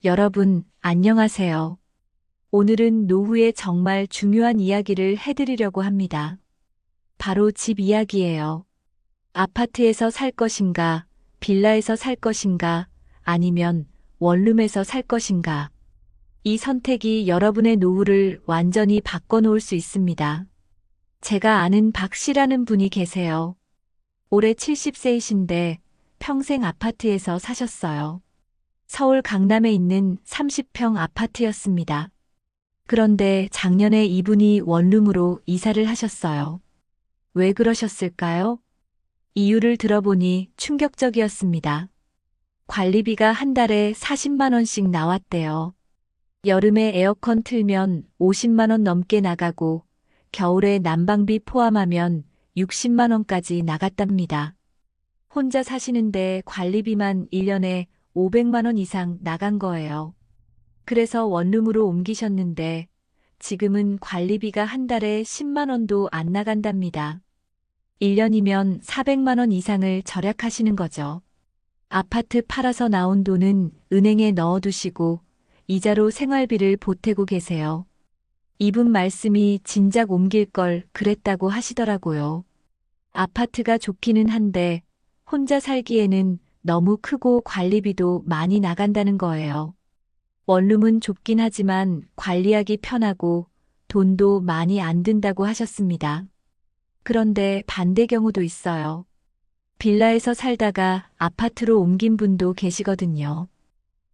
여러분, 안녕하세요. 오늘은 노후에 정말 중요한 이야기를 해드리려고 합니다. 바로 집 이야기예요. 아파트에서 살 것인가, 빌라에서 살 것인가, 아니면 원룸에서 살 것인가. 이 선택이 여러분의 노후를 완전히 바꿔놓을 수 있습니다. 제가 아는 박 씨라는 분이 계세요. 올해 70세이신데 평생 아파트에서 사셨어요. 서울 강남에 있는 30평 아파트였습니다. 그런데 작년에 이분이 원룸으로 이사를 하셨어요. 왜 그러셨을까요? 이유를 들어보니 충격적이었습니다. 관리비가 한 달에 40만 원씩 나왔대요. 여름에 에어컨 틀면 50만 원 넘게 나가고 겨울에 난방비 포함하면 60만 원까지 나갔답니다. 혼자 사시는데 관리비만 1년에 500만 원 이상 나간 거예요. 그래서 원룸으로 옮기셨는데 지금은 관리비가 한 달에 10만 원도 안 나간답니다. 1년이면 400만 원 이상을 절약하시는 거죠. 아파트 팔아서 나온 돈은 은행에 넣어두시고 이자로 생활비를 보태고 계세요. 이분 말씀이 진작 옮길 걸 그랬다고 하시더라고요. 아파트가 좋기는 한데 혼자 살기에는 너무 크고 관리비도 많이 나간다는 거예요. 원룸은 좁긴 하지만 관리하기 편하고 돈도 많이 안 든다고 하셨습니다. 그런데 반대 경우도 있어요. 빌라에서 살다가 아파트로 옮긴 분도 계시거든요.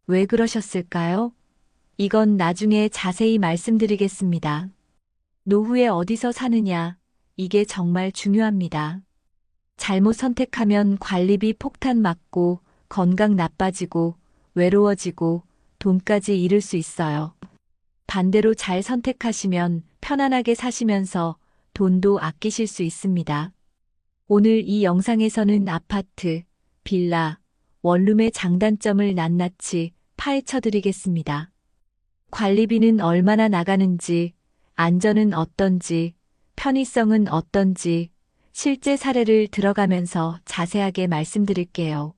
왜 그러셨을까요? 이건 나중에 자세히 말씀드리겠습니다. 노후에 어디서 사느냐, 이게 정말 중요합니다. 잘못 선택하면 관리비 폭탄 맞고 건강 나빠지고 외로워지고 돈까지 잃을 수 있어요. 반대로 잘 선택하시면 편안하게 사시면서 돈도 아끼실 수 있습니다. 오늘 이 영상에서는 아파트, 빌라, 원룸의 장단점을 낱낱이 파헤쳐 드리겠습니다. 관리비는 얼마나 나가는지, 안전은 어떤지, 편의성은 어떤지, 실제 사례를 들어가면서 자세하게 말씀드릴게요.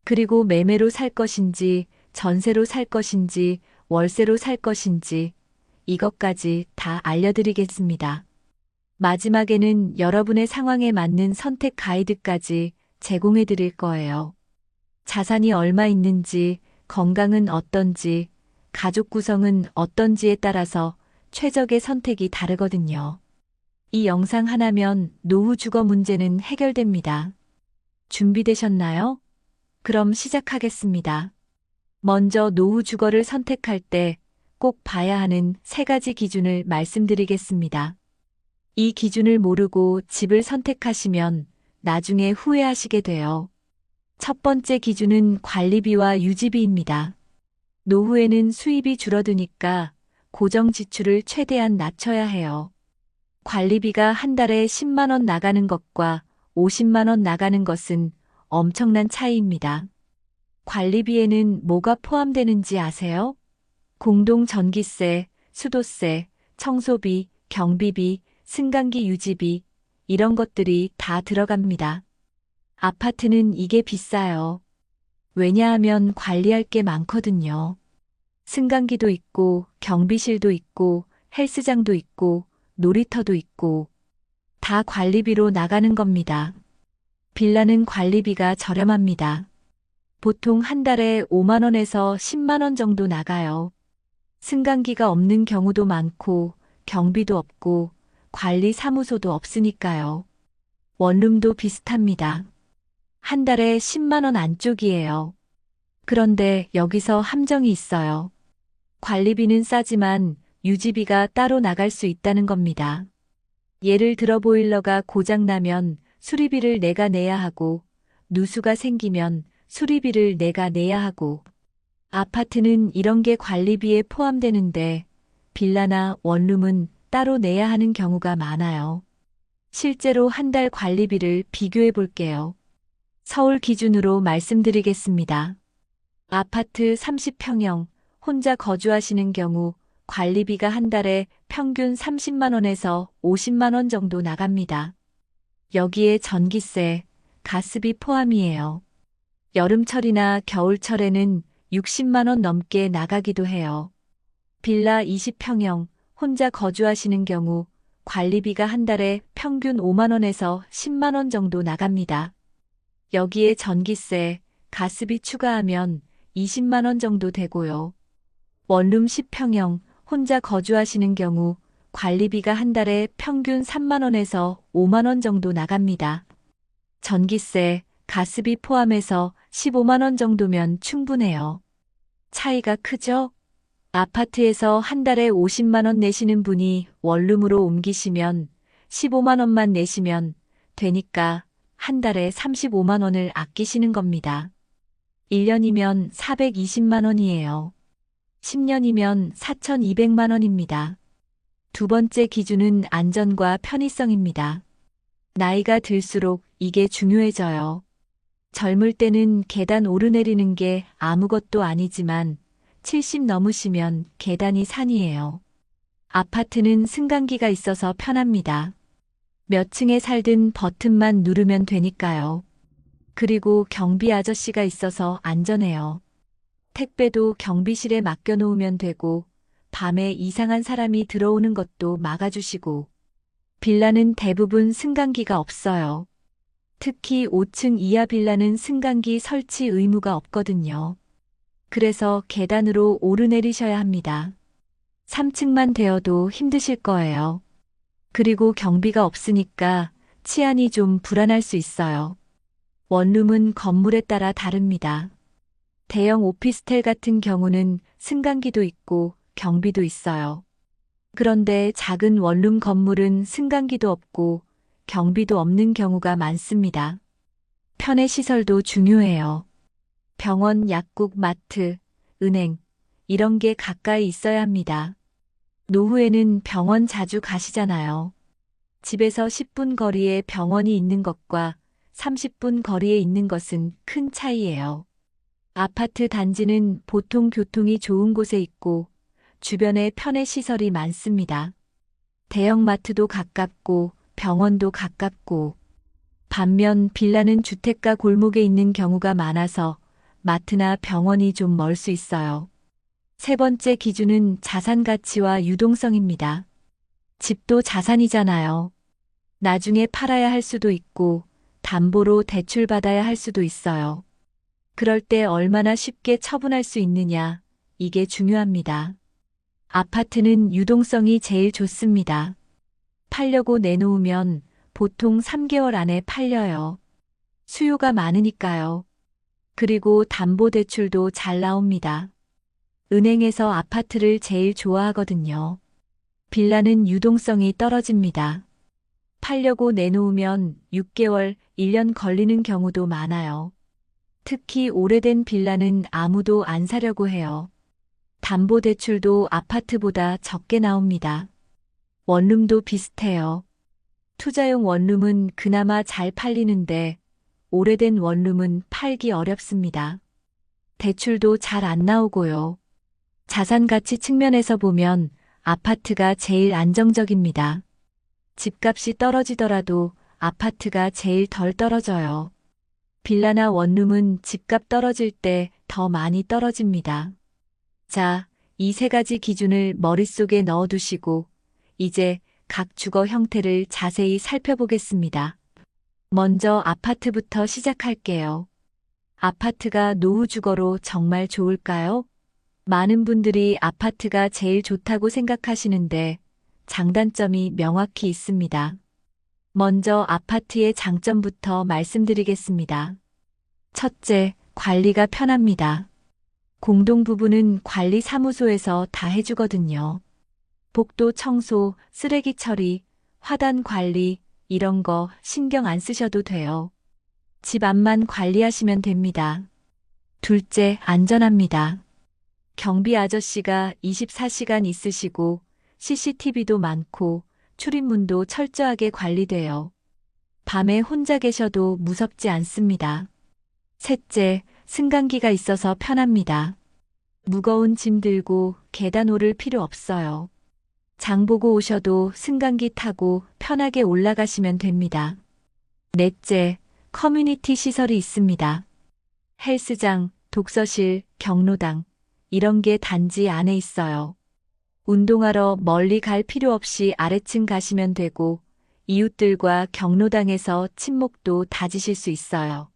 그리고 매매로 살 것인지, 전세로 살 것인지, 월세로 살 것인지, 이것까지 다 알려드리겠습니다. 마지막에는 여러분의 상황에 맞는 선택 가이드까지 제공해 드릴 거예요. 자산이 얼마 있는지, 건강은 어떤지, 가족 구성은 어떤지에 따라서 최적의 선택이 다르거든요. 이 영상 하나면 노후 주거 문제는 해결됩니다. 준비되셨나요? 그럼 시작하겠습니다. 먼저 노후 주거를 선택할 때 꼭 봐야 하는 3가지 기준을 말씀드리겠습니다. 이 기준을 모르고 집을 선택하시면 나중에 후회하시게 돼요. 첫 번째 기준은 관리비와 유지비입니다. 노후에는 수입이 줄어드니까 고정 지출을 최대한 낮춰야 해요. 관리비가 한 달에 10만 원 나가는 것과 50만 원 나가는 것은 엄청난 차이입니다. 관리비에는 뭐가 포함되는지 아세요? 공동 전기세, 수도세, 청소비, 경비비, 승강기 유지비, 이런 것들이 다 들어갑니다. 아파트는 이게 비싸요. 왜냐하면 관리할 게 많거든요. 승강기도 있고, 경비실도 있고, 헬스장도 있고, 놀이터도 있고, 다 관리비로 나가는 겁니다. 빌라는 관리비가 저렴합니다. 보통 한 달에 5만 원에서 10만 원 정도 나가요. 승강기가 없는 경우도 많고, 경비도 없고, 관리 사무소도 없으니까요. 원룸도 비슷합니다. 한 달에 10만 원 안쪽이에요. 그런데 여기서 함정이 있어요. 관리비는 싸지만 유지비가 따로 나갈 수 있다는 겁니다. 예를 들어 보일러가 고장나면 수리비를 내가 내야 하고, 누수가 생기면 수리비를 내가 내야 하고, 아파트는 이런 게 관리비에 포함되는데 빌라나 원룸은 따로 내야 하는 경우가 많아요. 실제로 한 달 관리비를 비교해 볼게요. 서울 기준으로 말씀드리겠습니다. 아파트 30평형 혼자 거주하시는 경우 관리비가 한 달에 평균 30만 원에서 50만 원 정도 나갑니다. 여기에 전기세, 가스비 포함이에요. 여름철이나 겨울철에는 60만 원 넘게 나가기도 해요. 빌라 20평형 혼자 거주하시는 경우 관리비가 한 달에 평균 5만 원에서 10만 원 정도 나갑니다. 여기에 전기세, 가스비 추가하면 20만 원 정도 되고요. 원룸 10평형 혼자 거주하시는 경우 관리비가 한 달에 평균 3만 원에서 5만 원 정도 나갑니다. 전기세, 가스비 포함해서 15만 원 정도면 충분해요. 차이가 크죠? 아파트에서 한 달에 50만 원 내시는 분이 원룸으로 옮기시면 15만 원만 내시면 되니까 한 달에 35만 원을 아끼시는 겁니다. 1년이면 420만 원이에요. 10년이면 4,200만 원입니다. 두 번째 기준은 안전과 편의성입니다. 나이가 들수록 이게 중요해져요. 젊을 때는 계단 오르내리는 게 아무것도 아니지만 70 넘으시면 계단이 산이에요. 아파트는 승강기가 있어서 편합니다. 몇 층에 살든 버튼만 누르면 되니까요. 그리고 경비 아저씨가 있어서 안전해요. 택배도 경비실에 맡겨놓으면 되고 밤에 이상한 사람이 들어오는 것도 막아주시고 빌라는 대부분 승강기가 없어요. 특히 5층 이하 빌라는 승강기 설치 의무가 없거든요. 그래서 계단으로 오르내리셔야 합니다. 3층만 되어도 힘드실 거예요. 그리고 경비가 없으니까 치안이 좀 불안할 수 있어요. 원룸은 건물에 따라 다릅니다. 대형 오피스텔 같은 경우는 승강기도 있고 경비도 있어요. 그런데 작은 원룸 건물은 승강기도 없고 경비도 없는 경우가 많습니다. 편의 시설도 중요해요. 병원, 약국, 마트, 은행, 이런 게 가까이 있어야 합니다. 노후에는 병원 자주 가시잖아요. 집에서 10분 거리에 병원이 있는 것과 30분 거리에 있는 것은 큰 차이예요. 아파트 단지는 보통 교통이 좋은 곳에 있고 주변에 편의 시설이 많습니다. 대형마트도 가깝고 병원도 가깝고 반면 빌라는 주택가 골목에 있는 경우가 많아서 마트나 병원이 좀 멀 수 있어요. 세 번째 기준은 자산 가치와 유동성입니다. 집도 자산이잖아요. 나중에 팔아야 할 수도 있고 담보로 대출받아야 할 수도 있어요. 그럴 때 얼마나 쉽게 처분할 수 있느냐, 이게 중요합니다. 아파트는 유동성이 제일 좋습니다. 팔려고 내놓으면 보통 3개월 안에 팔려요. 수요가 많으니까요. 그리고 담보대출도 잘 나옵니다. 은행에서 아파트를 제일 좋아하거든요. 빌라는 유동성이 떨어집니다. 팔려고 내놓으면 6개월, 1년 걸리는 경우도 많아요. 특히 오래된 빌라는 아무도 안 사려고 해요. 담보대출도 아파트보다 적게 나옵니다. 원룸도 비슷해요. 투자용 원룸은 그나마 잘 팔리는데 오래된 원룸은 팔기 어렵습니다. 대출도 잘 안 나오고요. 자산 가치 측면에서 보면 아파트가 제일 안정적입니다. 집값이 떨어지더라도 아파트가 제일 덜 떨어져요. 빌라나 원룸은 집값 떨어질 때 더 많이 떨어집니다. 자, 이 세 가지 기준을 머릿속에 넣어두시고 이제 각 주거 형태를 자세히 살펴보겠습니다. 먼저 아파트부터 시작할게요. 아파트가 노후 주거로 정말 좋을까요? 많은 분들이 아파트가 제일 좋다고 생각하시는데 장단점이 명확히 있습니다. 먼저 아파트의 장점부터 말씀드리겠습니다. 첫째, 관리가 편합니다. 공동부부는 관리 사무소에서 다 해주거든요. 복도 청소, 쓰레기 처리, 화단 관리, 이런 거 신경 안 쓰셔도 돼요. 집 앞만 관리하시면 됩니다. 둘째, 안전합니다. 경비 아저씨가 24시간 있으시고 CCTV도 많고 출입문도 철저하게 관리돼요. 밤에 혼자 계셔도 무섭지 않습니다. 셋째, 승강기가 있어서 편합니다. 무거운 짐 들고 계단 오를 필요 없어요. 장 보고 오셔도 승강기 타고 편하게 올라가시면 됩니다. 넷째, 커뮤니티 시설이 있습니다. 헬스장, 독서실, 경로당, 이런 게 단지 안에 있어요. 운동하러 멀리 갈 필요 없이 아래층 가시면 되고, 이웃들과 경로당에서 친목도 다지실 수 있어요.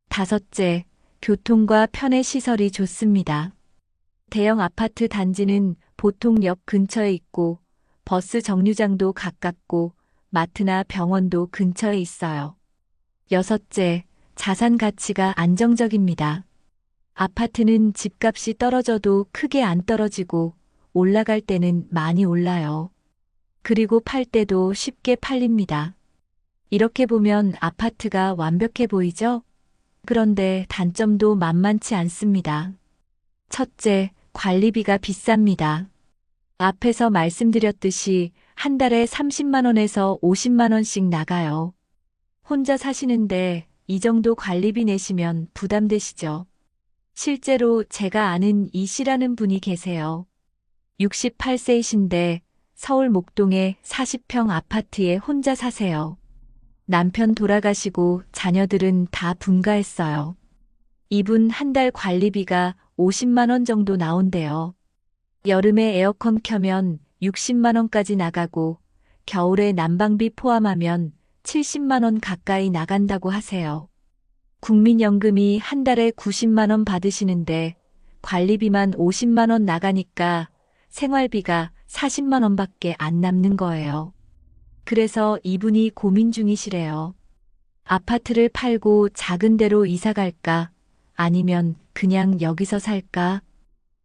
다섯째, 교통과 편의 시설이 좋습니다. 대형 아파트 단지는 보통 역 근처에 있고, 버스 정류장도 가깝고, 마트나 병원도 근처에 있어요. 여섯째, 자산 가치가 안정적입니다. 아파트는 집값이 떨어져도 크게 안 떨어지고, 올라갈 때는 많이 올라요. 그리고 팔 때도 쉽게 팔립니다. 이렇게 보면 아파트가 완벽해 보이죠? 그런데 단점도 만만치 않습니다. 첫째, 관리비가 비쌉니다. 앞에서 말씀드렸듯이 한 달에 30만 원에서 50만 원씩 나가요. 혼자 사시는데 이 정도 관리비 내시면 부담되시죠? 실제로 제가 아는 이 씨라는 분이 계세요. 68세이신데 서울 목동의 40평 아파트에 혼자 사세요. 남편 돌아가시고 자녀들은 다 분가했어요. 이분 한 달 관리비가 50만 원 정도 나온대요. 여름에 에어컨 켜면 60만 원까지 나가고 겨울에 난방비 포함하면 70만 원 가까이 나간다고 하세요. 국민연금이 한 달에 90만 원 받으시는데 관리비만 50만 원 나가니까 생활비가 40만 원밖에 안 남는 거예요. 그래서 이분이 고민 중이시래요. 아파트를 팔고 작은 데로 이사 갈까? 아니면 그냥 여기서 살까?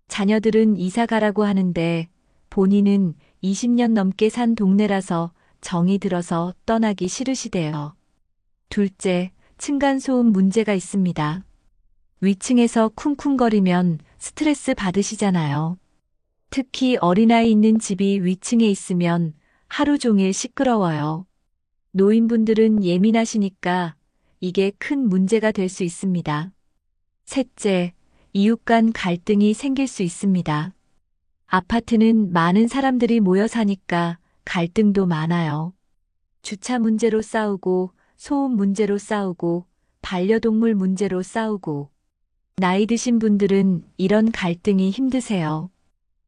자녀들은 이사 가라고 하는데 본인은 20년 넘게 산 동네라서 정이 들어서 떠나기 싫으시대요. 둘째, 층간소음 문제가 있습니다. 위층에서 쿵쿵거리면 스트레스 받으시잖아요. 특히 어린아이 있는 집이 위층에 있으면 하루 종일 시끄러워요. 노인분들은 예민하시니까 이게 큰 문제가 될 수 있습니다. 셋째, 이웃 간 갈등이 생길 수 있습니다. 아파트는 많은 사람들이 모여 사니까 갈등도 많아요. 주차 문제로 싸우고, 소음 문제로 싸우고, 반려동물 문제로 싸우고, 나이 드신 분들은 이런 갈등이 힘드세요.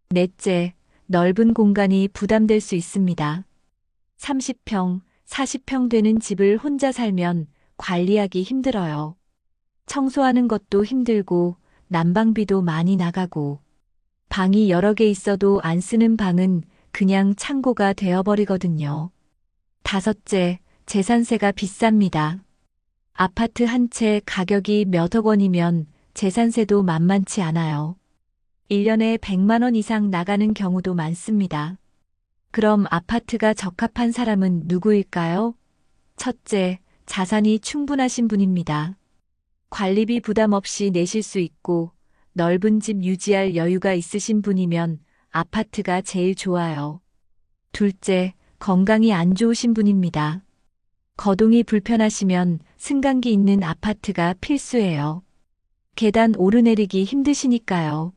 넷째, 넓은 공간이 부담될 수 있습니다. 30평, 40평 되는 집을 혼자 살면 관리하기 힘들어요. 청소하는 것도 힘들고 난방비도 많이 나가고 방이 여러 개 있어도 안 쓰는 방은 그냥 창고가 되어버리거든요. 다섯째, 재산세가 비쌉니다. 아파트 한 채 가격이 몇억 원이면 재산세도 만만치 않아요. 1년에 100만 원 이상 나가는 경우도 많습니다. 그럼 아파트가 적합한 사람은 누구일까요? 첫째, 자산이 충분하신 분입니다. 관리비 부담 없이 내실 수 있고 넓은 집 유지할 여유가 있으신 분이면 아파트가 제일 좋아요. 둘째, 건강이 안 좋으신 분입니다. 거동이 불편하시면 승강기 있는 아파트가 필수예요. 계단 오르내리기 힘드시니까요.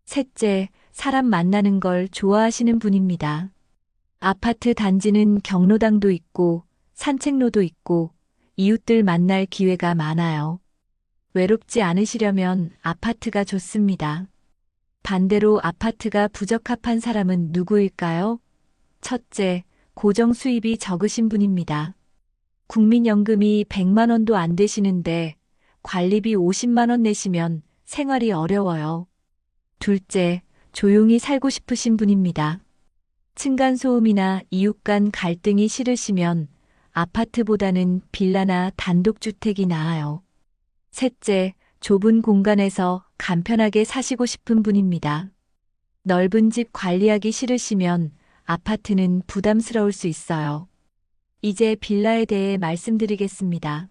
셋째, 사람 만나는 걸 좋아하시는 분입니다. 아파트 단지는 경로당도 있고 산책로도 있고 이웃들 만날 기회가 많아요. 외롭지 않으시려면 아파트가 좋습니다. 반대로 아파트가 부적합한 사람은 누구일까요? 첫째, 고정 수입이 적으신 분입니다. 국민연금이 100만 원도 안 되시는데 관리비 50만 원 내시면 생활이 어려워요. 둘째, 조용히 살고 싶으신 분입니다. 층간소음이나 이웃 간 갈등이 싫으시면 아파트보다는 빌라나 단독주택이 나아요. 셋째, 좁은 공간에서 간편하게 사시고 싶은 분입니다. 넓은 집 관리하기 싫으시면 아파트는 부담스러울 수 있어요. 이제 빌라에 대해 말씀드리겠습니다.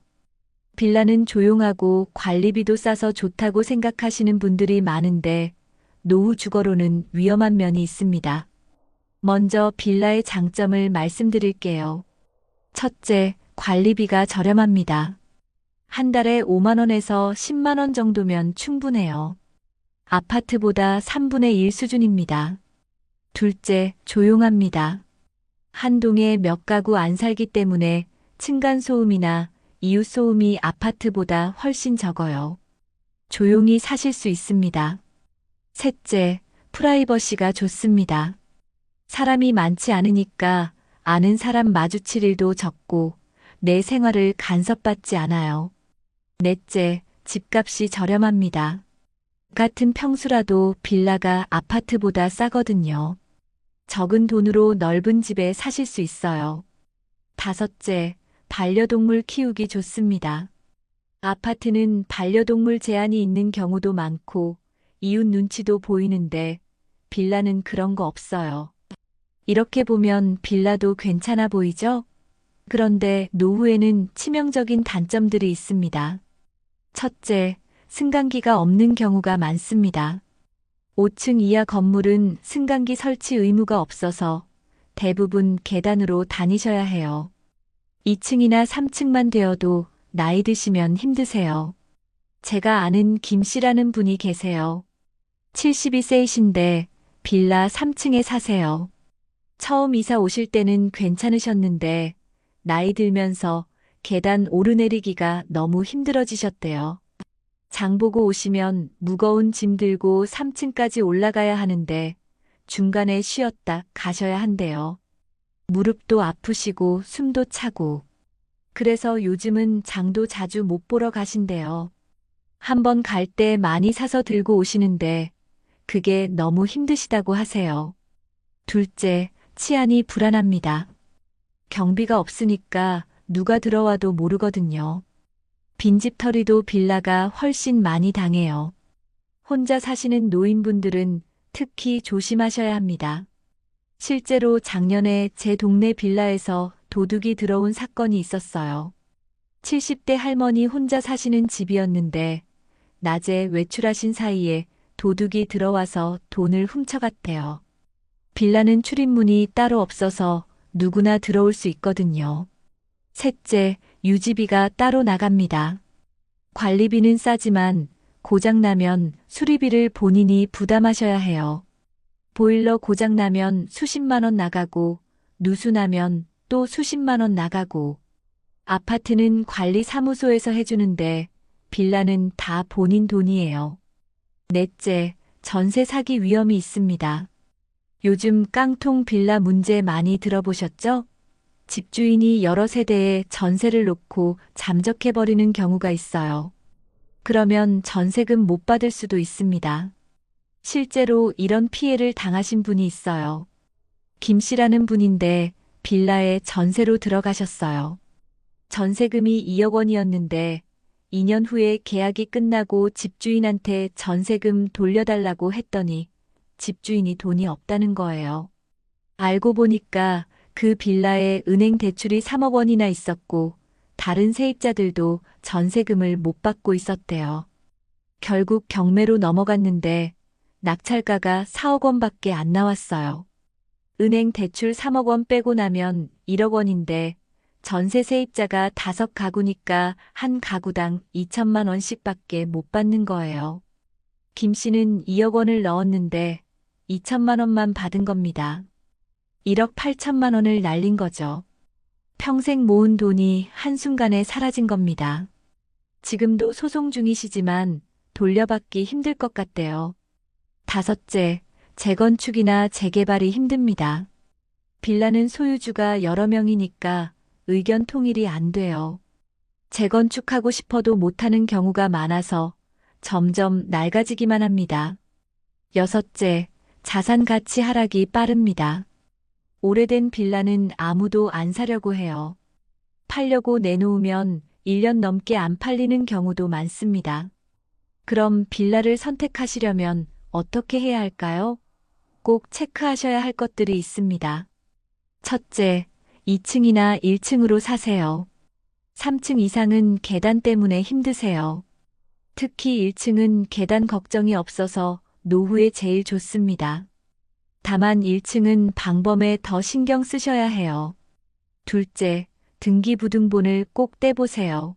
빌라는 조용하고 관리비도 싸서 좋다고 생각하시는 분들이 많은데 노후 주거로는 위험한 면이 있습니다. 먼저 빌라의 장점을 말씀드릴게요. 첫째, 관리비가 저렴합니다. 한 달에 5만 원에서 10만 원 정도면 충분해요. 아파트보다 3분의 1 수준입니다. 둘째, 조용합니다. 한 동에 몇 가구 안 살기 때문에 층간소음이나 이웃소음이 아파트보다 훨씬 적어요. 조용히 사실 수 있습니다. 셋째, 프라이버시가 좋습니다. 사람이 많지 않으니까 아는 사람 마주칠 일도 적고 내 생활을 간섭받지 않아요. 넷째, 집값이 저렴합니다. 같은 평수라도 빌라가 아파트보다 싸거든요. 적은 돈으로 넓은 집에 사실 수 있어요. 다섯째, 반려동물 키우기 좋습니다. 아파트는 반려동물 제한이 있는 경우도 많고 이웃 눈치도 보이는데 빌라는 그런 거 없어요. 이렇게 보면 빌라도 괜찮아 보이죠? 그런데 노후에는 치명적인 단점들이 있습니다. 첫째, 승강기가 없는 경우가 많습니다. 5층 이하 건물은 승강기 설치 의무가 없어서 대부분 계단으로 다니셔야 해요. 2층이나 3층만 되어도 나이 드시면 힘드세요. 제가 아는 김 씨라는 분이 계세요. 72세이신데 빌라 3층에 사세요. 처음 이사 오실 때는 괜찮으셨는데 나이 들면서 계단 오르내리기가 너무 힘들어지셨대요. 장 보고 오시면 무거운 짐 들고 3층까지 올라가야 하는데 중간에 쉬었다 가셔야 한대요. 무릎도 아프시고 숨도 차고. 그래서 요즘은 장도 자주 못 보러 가신대요. 한번 갈 때 많이 사서 들고 오시는데 그게 너무 힘드시다고 하세요. 둘째, 치안이 불안합니다. 경비가 없으니까 누가 들어와도 모르거든요. 빈집털이도 빌라가 훨씬 많이 당해요. 혼자 사시는 노인분들은 특히 조심하셔야 합니다. 실제로 작년에 제 동네 빌라에서 도둑이 들어온 사건이 있었어요. 70대 할머니 혼자 사시는 집이었는데 낮에 외출하신 사이에 도둑이 들어와서 돈을 훔쳐갔대요. 빌라는 출입문이 따로 없어서 누구나 들어올 수 있거든요. 셋째, 유지비가 따로 나갑니다. 관리비는 싸지만 고장나면 수리비를 본인이 부담하셔야 해요. 보일러 고장나면 수십만 원 나가고 누수나면 또 수십만 원 나가고 아파트는 관리사무소에서 해주는데 빌라는 다 본인 돈이에요. 넷째, 전세 사기 위험이 있습니다. 요즘 깡통 빌라 문제 많이 들어보셨죠? 집주인이 여러 세대에 전세를 놓고 잠적해버리는 경우가 있어요. 그러면 전세금 못 받을 수도 있습니다. 실제로 이런 피해를 당하신 분이 있어요. 김 씨라는 분인데 빌라에 전세로 들어가셨어요. 전세금이 2억 원이었는데 2년 후에 계약이 끝나고 집주인한테 전세금 돌려달라고 했더니 집주인이 돈이 없다는 거예요. 알고 보니까 그 빌라에 은행 대출이 3억 원이나 있었고 다른 세입자들도 전세금을 못 받고 있었대요. 결국 경매로 넘어갔는데 낙찰가가 4억 원밖에 안 나왔어요. 은행 대출 3억 원 빼고 나면 1억 원인데 전세 세입자가 5가구니까 한 가구당 2천만 원씩밖에 못 받는 거예요. 김 씨는 2억 원을 넣었는데 2천만 원만 받은 겁니다. 1억 8천만 원을 날린 거죠. 평생 모은 돈이 한순간에 사라진 겁니다. 지금도 소송 중이시지만 돌려받기 힘들 것 같대요. 다섯째, 재건축이나 재개발이 힘듭니다. 빌라는 소유주가 여러 명이니까 의견 통일이 안 돼요. 재건축하고 싶어도 못하는 경우가 많아서 점점 낡아지기만 합니다. 여섯째, 자산 가치 하락이 빠릅니다. 오래된 빌라는 아무도 안 사려고 해요. 팔려고 내놓으면 1년 넘게 안 팔리는 경우도 많습니다. 그럼 빌라를 선택하시려면 어떻게 해야 할까요? 꼭 체크하셔야 할 것들이 있습니다. 첫째, 2층이나 1층으로 사세요. 3층 이상은 계단 때문에 힘드세요. 특히 1층은 계단 걱정이 없어서 노후에 제일 좋습니다. 다만 1층은 방범에 더 신경 쓰셔야 해요. 둘째, 등기부등본을 꼭 떼보세요.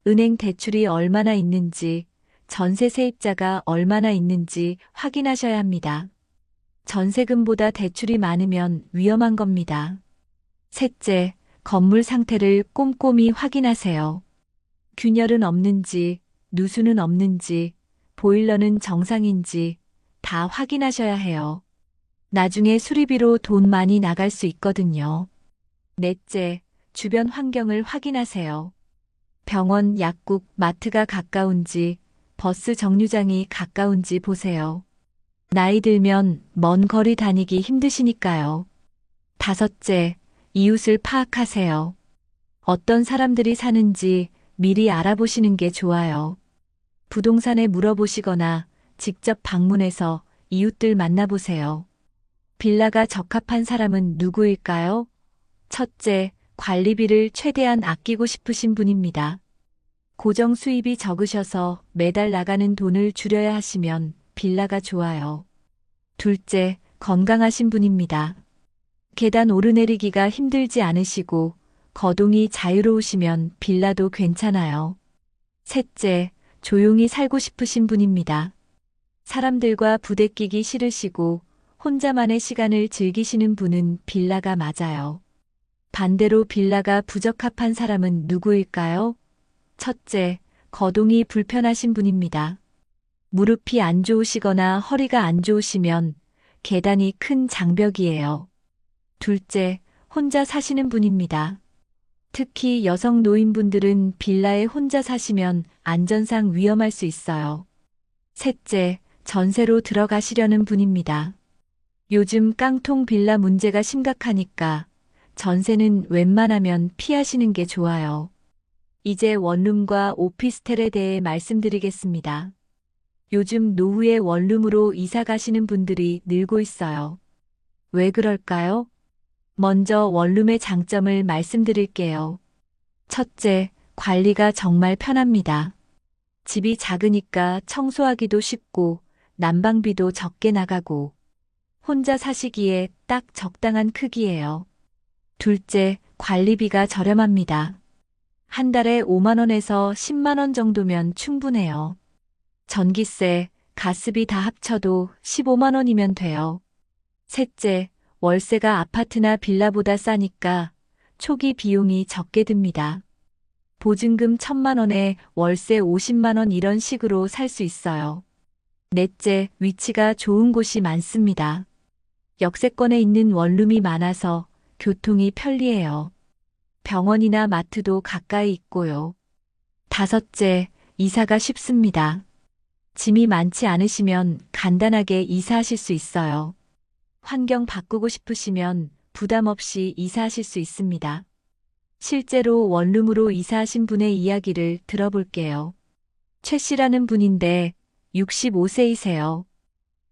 은행 대출이 얼마나 있는지, 전세 세입자가 얼마나 있는지 확인하셔야 합니다. 전세금보다 대출이 많으면 위험한 겁니다. 셋째, 건물 상태를 꼼꼼히 확인하세요. 균열은 없는지, 누수는 없는지, 보일러는 정상인지 다 확인하셔야 해요. 나중에 수리비로 돈 많이 나갈 수 있거든요. 넷째, 주변 환경을 확인하세요. 병원, 약국, 마트가 가까운지, 버스 정류장이 가까운지 보세요. 나이 들면 먼 거리 다니기 힘드시니까요. 다섯째, 이웃을 파악하세요. 어떤 사람들이 사는지 미리 알아보시는 게 좋아요. 부동산에 물어보시거나 직접 방문해서 이웃들 만나보세요. 빌라가 적합한 사람은 누구일까요? 첫째, 관리비를 최대한 아끼고 싶으신 분입니다. 고정 수입이 적으셔서 매달 나가는 돈을 줄여야 하시면 빌라가 좋아요. 둘째, 건강하신 분입니다. 계단 오르내리기가 힘들지 않으시고 거동이 자유로우시면 빌라도 괜찮아요. 셋째, 조용히 살고 싶으신 분입니다. 사람들과 부대끼기 싫으시고 혼자만의 시간을 즐기시는 분은 빌라가 맞아요. 반대로 빌라가 부적합한 사람은 누구일까요? 첫째, 거동이 불편하신 분입니다. 무릎이 안 좋으시거나 허리가 안 좋으시면 계단이 큰 장벽이에요. 둘째, 혼자 사시는 분입니다. 특히 여성 노인분들은 빌라에 혼자 사시면 안전상 위험할 수 있어요. 셋째, 전세로 들어가시려는 분입니다. 요즘 깡통 빌라 문제가 심각하니까 전세는 웬만하면 피하시는 게 좋아요. 이제 원룸과 오피스텔에 대해 말씀드리겠습니다. 요즘 노후의 원룸으로 이사 가시는 분들이 늘고 있어요. 왜 그럴까요? 먼저 원룸의 장점을 말씀드릴게요. 첫째, 관리가 정말 편합니다. 집이 작으니까 청소하기도 쉽고 난방비도 적게 나가고 혼자 사시기에 딱 적당한 크기예요. 둘째, 관리비가 저렴합니다. 한 달에 5만 원에서 10만 원 정도면 충분해요. 전기세, 가스비 다 합쳐도 15만 원이면 돼요. 셋째, 월세가 아파트나 빌라보다 싸니까 초기 비용이 적게 듭니다. 보증금 1,000만 원에 월세 50만 원 이런 식으로 살 수 있어요. 넷째, 위치가 좋은 곳이 많습니다. 역세권에 있는 원룸이 많아서 교통이 편리해요. 병원이나 마트도 가까이 있고요. 다섯째, 이사가 쉽습니다. 짐이 많지 않으시면 간단하게 이사하실 수 있어요. 환경 바꾸고 싶으시면 부담 없이 이사하실 수 있습니다. 실제로 원룸으로 이사하신 분의 이야기를 들어볼게요. 최 씨라는 분인데 65세이세요.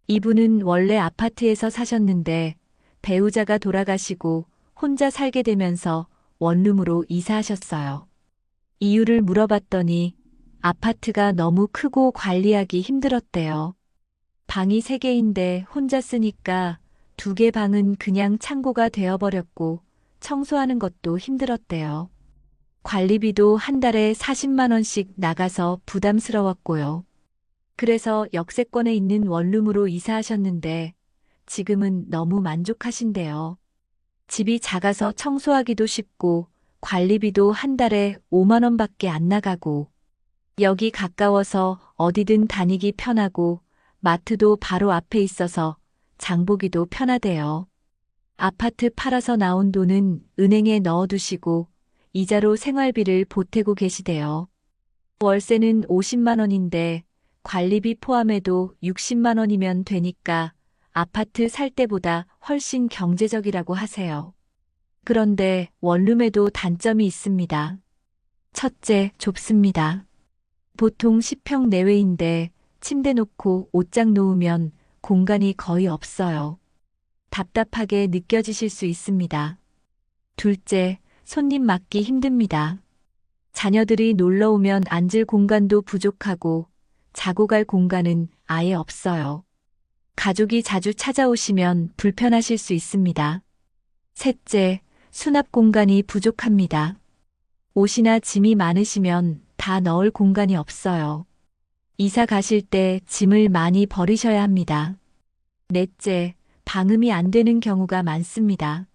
이분은 원래 아파트에서 사셨는데 배우자가 돌아가시고 혼자 살게 되면서 원룸으로 이사하셨어요. 이유를 물어봤더니 아파트가 너무 크고 관리하기 힘들었대요. 방이 3개인데 혼자 쓰니까 2개 방은 그냥 창고가 되어버렸고 청소하는 것도 힘들었대요. 관리비도 한 달에 40만 원씩 나가서 부담스러웠고요. 그래서 역세권에 있는 원룸으로 이사하셨는데 지금은 너무 만족하신대요. 집이 작아서 청소하기도 쉽고 관리비도 한 달에 5만 원밖에 안 나가고 여기 가까워서 어디든 다니기 편하고 마트도 바로 앞에 있어서 장보기도 편하대요. 아파트 팔아서 나온 돈은 은행에 넣어두시고 이자로 생활비를 보태고 계시대요. 월세는 50만 원인데 관리비 포함해도 60만 원이면 되니까 아파트 살 때보다 훨씬 경제적이라고 하세요. 그런데 원룸에도 단점이 있습니다. 첫째, 좁습니다. 보통 10평 내외인데 침대 놓고 옷장 놓으면 공간이 거의 없어요. 답답하게 느껴지실 수 있습니다. 둘째, 손님 맞기 힘듭니다. 자녀들이 놀러 오면 앉을 공간도 부족하고 자고 갈 공간은 아예 없어요. 가족이 자주 찾아오시면 불편하실 수 있습니다. 셋째, 수납 공간이 부족합니다. 옷이나 짐이 많으시면 다 넣을 공간이 없어요. 이사 가실 때 짐을 많이 버리셔야 합니다. 넷째, 방음이 안 되는 경우가 많습니다.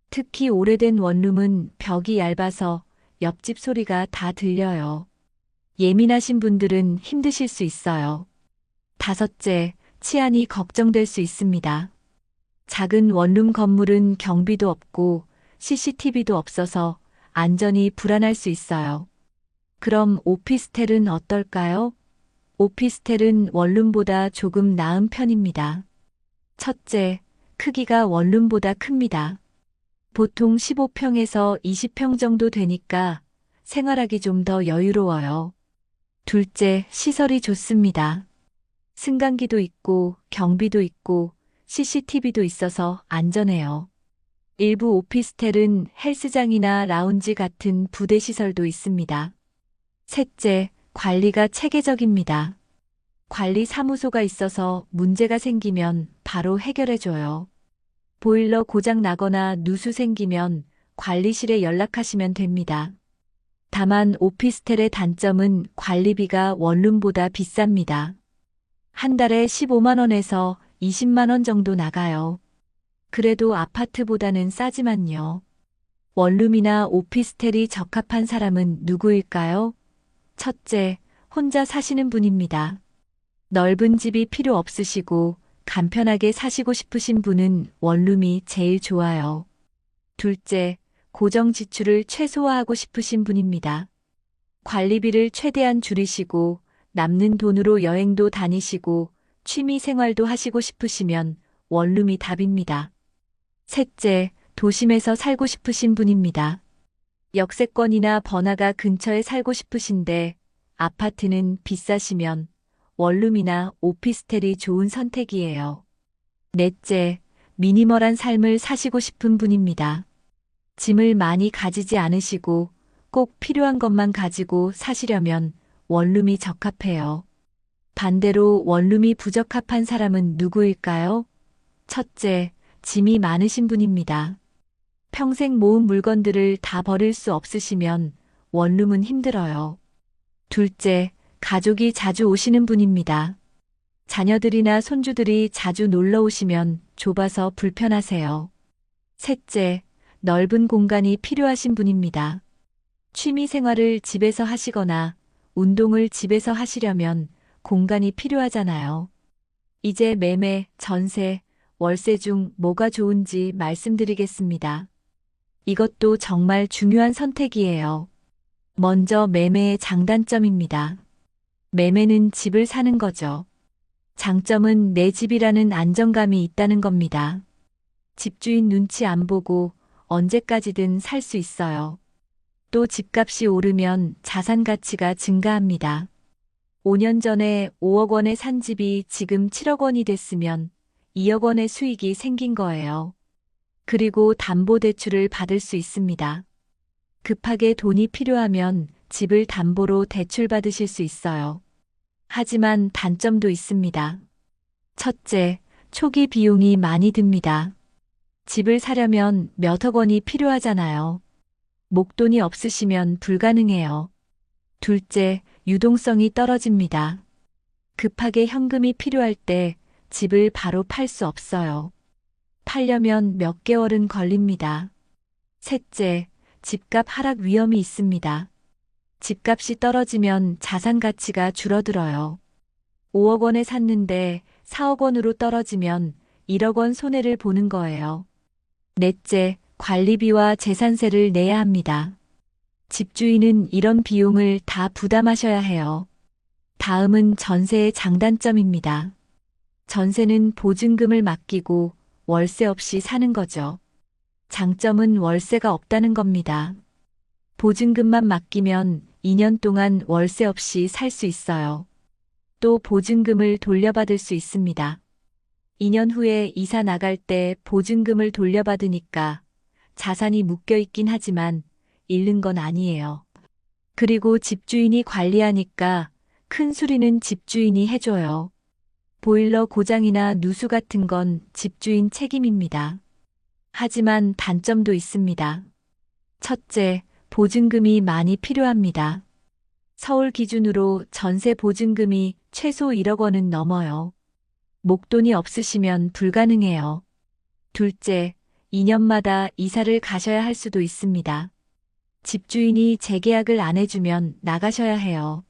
특히 오래된 원룸은 벽이 얇아서 옆집 소리가 다 들려요. 예민하신 분들은 힘드실 수 있어요. 다섯째, 치안이 걱정될 수 있습니다. 작은 원룸 건물은 경비도 없고 CCTV도 없어서 안전이 불안할 수 있어요. 그럼 오피스텔은 어떨까요? 오피스텔은 원룸보다 조금 나은 편입니다. 첫째, 크기가 원룸보다 큽니다. 보통 15평에서 20평 정도 되니까 생활하기 좀 더 여유로워요. 둘째, 시설이 좋습니다. 승강기도 있고 경비도 있고 CCTV도 있어서 안전해요. 일부 오피스텔은 헬스장이나 라운지 같은 부대 시설도 있습니다. 셋째, 관리가 체계적입니다. 관리 사무소가 있어서 문제가 생기면 바로 해결해줘요. 보일러 고장 나거나 누수 생기면 관리실에 연락하시면 됩니다. 다만 오피스텔의 단점은 관리비가 원룸보다 비쌉니다. 한 달에 15만 원에서 20만 원 정도 나가요. 그래도 아파트보다는 싸지만요. 원룸이나 오피스텔이 적합한 사람은 누구일까요? 첫째, 혼자 사시는 분입니다. 넓은 집이 필요 없으시고 간편하게 사시고 싶으신 분은 원룸이 제일 좋아요. 둘째, 고정 지출을 최소화하고 싶으신 분입니다. 관리비를 최대한 줄이시고 남는 돈으로 여행도 다니시고 취미 생활도 하시고 싶으시면 원룸이 답입니다. 셋째, 도심에서 살고 싶으신 분입니다. 역세권이나 번화가 근처에 살고 싶으신데 아파트는 비싸시면 원룸이나 오피스텔이 좋은 선택이에요. 넷째, 미니멀한 삶을 사시고 싶은 분입니다. 짐을 많이 가지지 않으시고 꼭 필요한 것만 가지고 사시려면 원룸이 적합해요. 반대로 원룸이 부적합한 사람은 누구일까요? 첫째, 짐이 많으신 분입니다. 평생 모은 물건들을 다 버릴 수 없으시면 원룸은 힘들어요. 둘째, 가족이 자주 오시는 분입니다. 자녀들이나 손주들이 자주 놀러 오시면 좁아서 불편하세요. 셋째, 넓은 공간이 필요하신 분입니다. 취미 생활을 집에서 하시거나 운동을 집에서 하시려면 공간이 필요하잖아요. 이제 매매, 전세, 월세 중 뭐가 좋은지 말씀드리겠습니다. 이것도 정말 중요한 선택이에요. 먼저 매매의 장단점입니다. 매매는 집을 사는 거죠. 장점은 내 집이라는 안정감이 있다는 겁니다. 집주인 눈치 안 보고 언제까지든 살 수 있어요. 또 집값이 오르면 자산 가치가 증가합니다. 5년 전에 5억 원에 산 집이 지금 7억 원이 됐으면 2억 원의 수익이 생긴 거예요. 그리고 담보대출을 받을 수 있습니다. 급하게 돈이 필요하면 집을 담보로 대출받으실 수 있어요. 하지만 단점도 있습니다. 첫째, 초기 비용이 많이 듭니다. 집을 사려면 몇억 원이 필요하잖아요. 목돈이 없으시면 불가능해요. 둘째, 유동성이 떨어집니다. 급하게 현금이 필요할 때 집을 바로 팔 수 없어요. 팔려면 몇 개월은 걸립니다. 셋째, 집값 하락 위험이 있습니다. 집값이 떨어지면 자산 가치가 줄어들어요. 5억 원에 샀는데 4억 원으로 떨어지면 1억 원 손해를 보는 거예요. 넷째, 관리비와 재산세를 내야 합니다. 집주인은 이런 비용을 다 부담하셔야 해요. 다음은 전세의 장단점입니다. 전세는 보증금을 맡기고 월세 없이 사는 거죠. 장점은 월세가 없다는 겁니다. 보증금만 맡기면 2년 동안 월세 없이 살 수 있어요. 또 보증금을 돌려받을 수 있습니다. 2년 후에 이사 나갈 때 보증금을 돌려받으니까 자산이 묶여 있긴 하지만 잃는 건 아니에요. 그리고 집주인이 관리하니까 큰 수리는 집주인이 해줘요. 보일러 고장이나 누수 같은 건 집주인 책임입니다. 하지만 단점도 있습니다. 첫째, 보증금이 많이 필요합니다. 서울 기준으로 전세 보증금이 최소 1억 원은 넘어요. 목돈이 없으시면 불가능해요. 둘째, 2년마다 이사를 가셔야 할 수도 있습니다. 집주인이 재계약을 안 해주면 나가셔야 해요.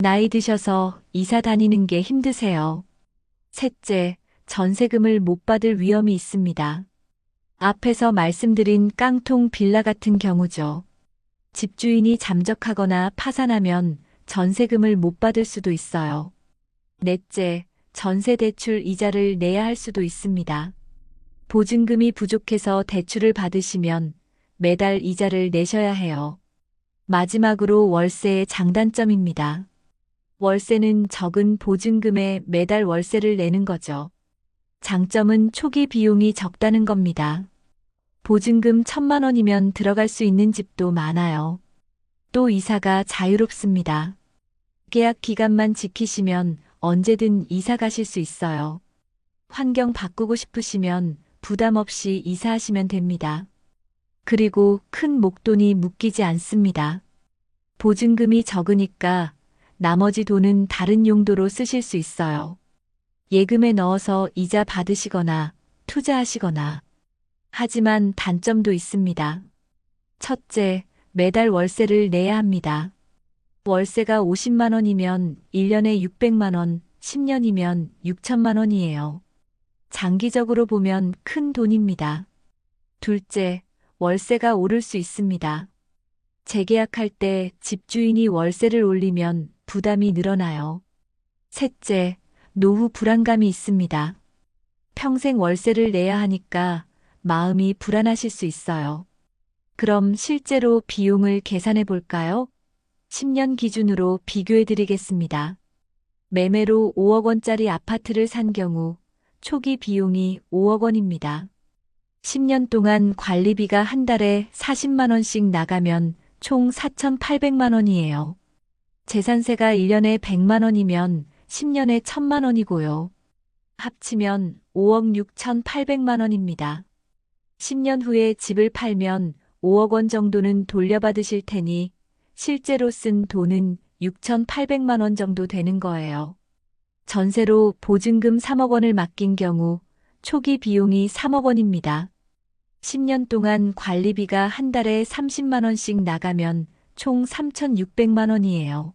나이 드셔서 이사 다니는 게 힘드세요. 셋째, 전세금을 못 받을 위험이 있습니다. 앞에서 말씀드린 깡통 빌라 같은 경우죠. 집주인이 잠적하거나 파산하면 전세금을 못 받을 수도 있어요. 넷째, 전세 대출 이자를 내야 할 수도 있습니다. 보증금이 부족해서 대출을 받으시면 매달 이자를 내셔야 해요. 마지막으로 월세의 장단점입니다. 월세는 적은 보증금에 매달 월세를 내는 거죠. 장점은 초기 비용이 적다는 겁니다. 보증금 1,000만 원이면 들어갈 수 있는 집도 많아요. 또 이사가 자유롭습니다. 계약 기간만 지키시면 언제든 이사 가실 수 있어요. 환경 바꾸고 싶으시면 부담 없이 이사하시면 됩니다. 그리고 큰 목돈이 묶이지 않습니다. 보증금이 적으니까 나머지 돈은 다른 용도로 쓰실 수 있어요. 예금에 넣어서 이자 받으시거나 투자하시거나. 하지만 단점도 있습니다. 첫째, 매달 월세를 내야 합니다. 월세가 50만 원이면 1년에 600만 원, 10년이면 6천만 원이에요. 장기적으로 보면 큰 돈입니다. 둘째, 월세가 오를 수 있습니다. 재계약할 때 집주인이 월세를 올리면 부담이 늘어나요. 셋째, 노후 불안감이 있습니다. 평생 월세를 내야 하니까 마음이 불안하실 수 있어요. 그럼 실제로 비용을 계산해 볼까요? 10년 기준으로 비교해 드리겠습니다. 매매로 5억 원짜리 아파트를 산 경우 초기 비용이 5억 원입니다. 10년 동안 관리비가 한 달에 40만 원씩 나가면 총 4,800만 원이에요. 재산세가 1년에 100만 원이면 10년에 1,000만 원이고요. 합치면 5억 6,800만 원입니다. 10년 후에 집을 팔면 5억 원 정도는 돌려받으실 테니 실제로 쓴 돈은 6,800만 원 정도 되는 거예요. 전세로 보증금 3억 원을 맡긴 경우 초기 비용이 3억 원입니다. 10년 동안 관리비가 한 달에 30만 원씩 나가면 총 3,600만 원이에요.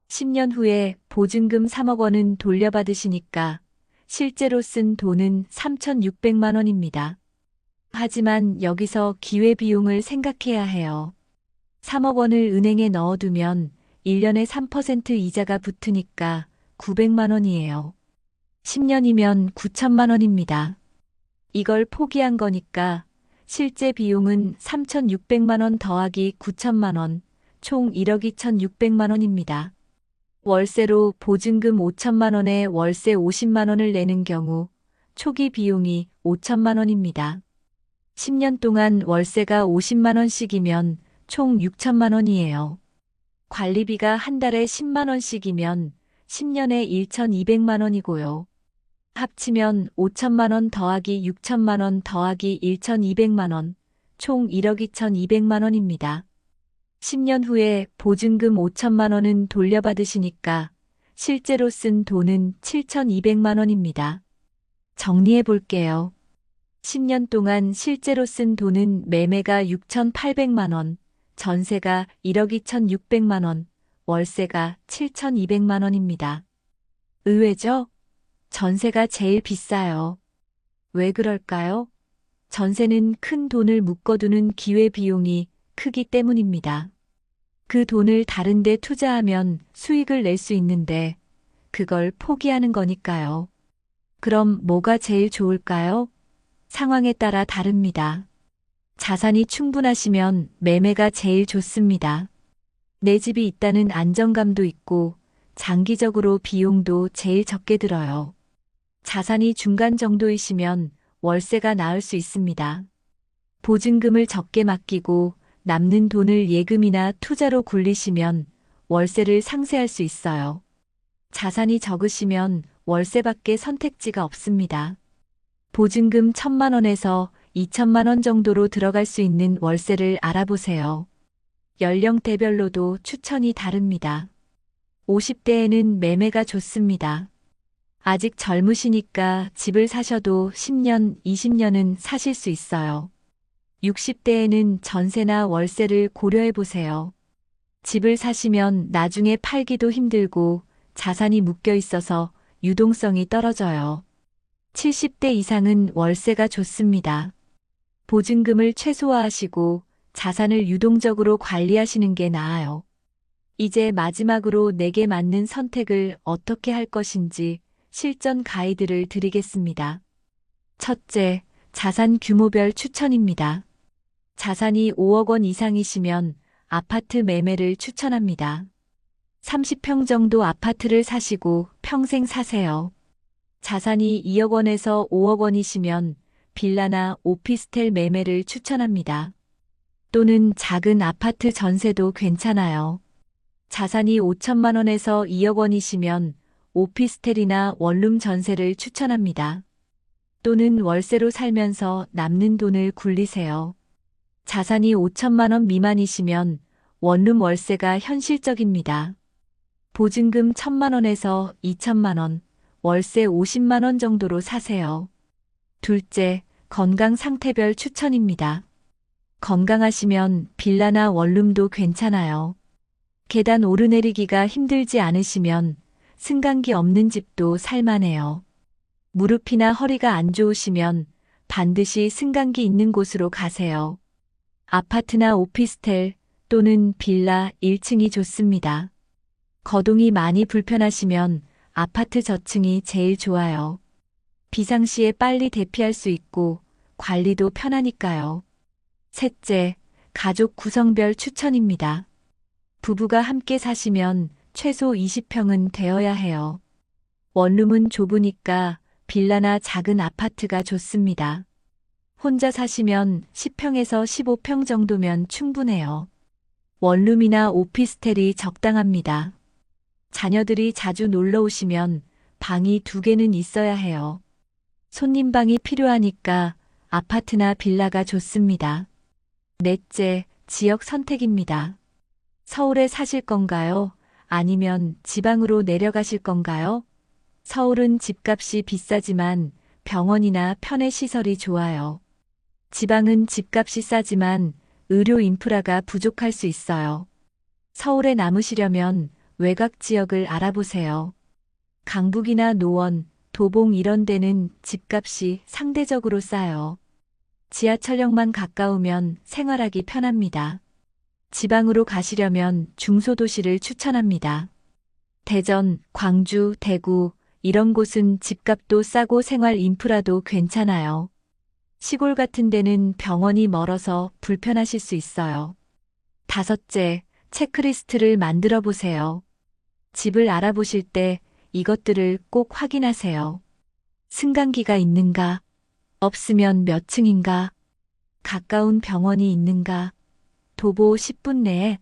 10년 후에 보증금 3억 원은 돌려받으시니까 실제로 쓴 돈은 3,600만 원입니다. 하지만 여기서 기회비용을 생각해야 해요. 3억 원을 은행에 넣어두면 1년에 3% 이자가 붙으니까 900만 원이에요. 10년이면 9천만 원입니다. 이걸 포기한 거니까 실제 비용은 3,600만 원 더하기 9천만 원, 총 1억 2,600만 원입니다. 월세로 보증금 5천만 원에 월세 50만 원을 내는 경우 초기 비용이 5천만 원입니다. 10년 동안 월세가 50만 원씩이면 총 6천만 원이에요. 관리비가 한 달에 10만 원씩이면 10년에 1,200만 원이고요. 합치면 5천만 원 더하기 6천만 원 더하기 1,200만 원, 총 1억 2,200만 원입니다. 10년 후에 보증금 5천만 원은 돌려받으시니까 실제로 쓴 돈은 7,200만 원입니다. 정리해 볼게요. 10년 동안 실제로 쓴 돈은 매매가 6,800만 원, 전세가 1억 2,600만 원, 월세가 7,200만 원입니다. 의외죠? 전세가 제일 비싸요. 왜 그럴까요? 전세는 큰 돈을 묶어두는 기회비용이 크기 때문입니다. 그 돈을 다른 데 투자하면 수익을 낼 수 있는데 그걸 포기하는 거니까요. 그럼 뭐가 제일 좋을까요? 상황에 따라 다릅니다. 자산이 충분하시면 매매가 제일 좋습니다. 내 집이 있다는 안정감도 있고 장기적으로 비용도 제일 적게 들어요. 자산이 중간 정도이시면 월세가 나을 수 있습니다. 보증금을 적게 맡기고 남는 돈을 예금이나 투자로 굴리시면 월세를 상쇄할 수 있어요. 자산이 적으시면 월세밖에 선택지가 없습니다. 보증금 1,000만 원에서 2천만 원 정도로 들어갈 수 있는 월세를 알아보세요. 연령대별로도 추천이 다릅니다. 50대에는 매매가 좋습니다. 아직 젊으시니까 집을 사셔도 10년, 20년은 사실 수 있어요. 60대에는 전세나 월세를 고려해 보세요. 집을 사시면 나중에 팔기도 힘들고 자산이 묶여 있어서 유동성이 떨어져요. 70대 이상은 월세가 좋습니다. 보증금을 최소화하시고 자산을 유동적으로 관리하시는 게 나아요. 이제 마지막으로 내게 맞는 선택을 어떻게 할 것인지 실전 가이드를 드리겠습니다. 첫째, 자산 규모별 추천입니다. 자산이 5억 원 이상이시면 아파트 매매를 추천합니다. 30평 정도 아파트를 사시고 평생 사세요. 자산이 2억 원에서 5억 원이시면 빌라나 오피스텔 매매를 추천합니다. 또는 작은 아파트 전세도 괜찮아요. 자산이 5천만 원에서 2억 원이시면 오피스텔이나 원룸 전세를 추천합니다. 또는 월세로 살면서 남는 돈을 굴리세요. 자산이 5천만 원 미만이시면 원룸 월세가 현실적입니다. 보증금 1천만 원에서 2천만 원, 월세 50만 원 정도로 사세요. 둘째, 건강 상태별 추천입니다. 건강하시면 빌라나 원룸도 괜찮아요. 계단 오르내리기가 힘들지 않으시면 승강기 없는 집도 살만해요. 무릎이나 허리가 안 좋으시면 반드시 승강기 있는 곳으로 가세요. 아파트나 오피스텔 또는 빌라 1층이 좋습니다. 거동이 많이 불편하시면 아파트 저층이 제일 좋아요. 비상시에 빨리 대피할 수 있고 관리도 편하니까요. 셋째, 가족 구성별 추천입니다. 부부가 함께 사시면 최소 20평은 되어야 해요. 원룸은 좁으니까 빌라나 작은 아파트가 좋습니다. 혼자 사시면 10평에서 15평 정도면 충분해요. 원룸이나 오피스텔이 적당합니다. 자녀들이 자주 놀러 오시면 방이 2개는 있어야 해요. 손님방이 필요하니까 아파트나 빌라가 좋습니다. 넷째, 지역 선택입니다. 서울에 사실 건가요? 아니면 지방으로 내려가실 건가요? 서울은 집값이 비싸지만 병원이나 편의시설이 좋아요. 지방은 집값이 싸지만 의료 인프라가 부족할 수 있어요. 서울에 남으시려면 외곽 지역을 알아보세요. 강북이나 노원, 도봉 이런 데는 집값이 상대적으로 싸요. 지하철역만 가까우면 생활하기 편합니다. 지방으로 가시려면 중소도시를 추천합니다. 대전, 광주, 대구 이런 곳은 집값도 싸고 생활 인프라도 괜찮아요. 시골 같은 데는 병원이 멀어서 불편하실 수 있어요. 다섯째, 체크리스트를 만들어 보세요. 집을 알아보실 때 이것들을 꼭 확인하세요. 승강기가 있는가? 없으면 몇 층인가? 가까운 병원이 있는가? 도보 10분 내에?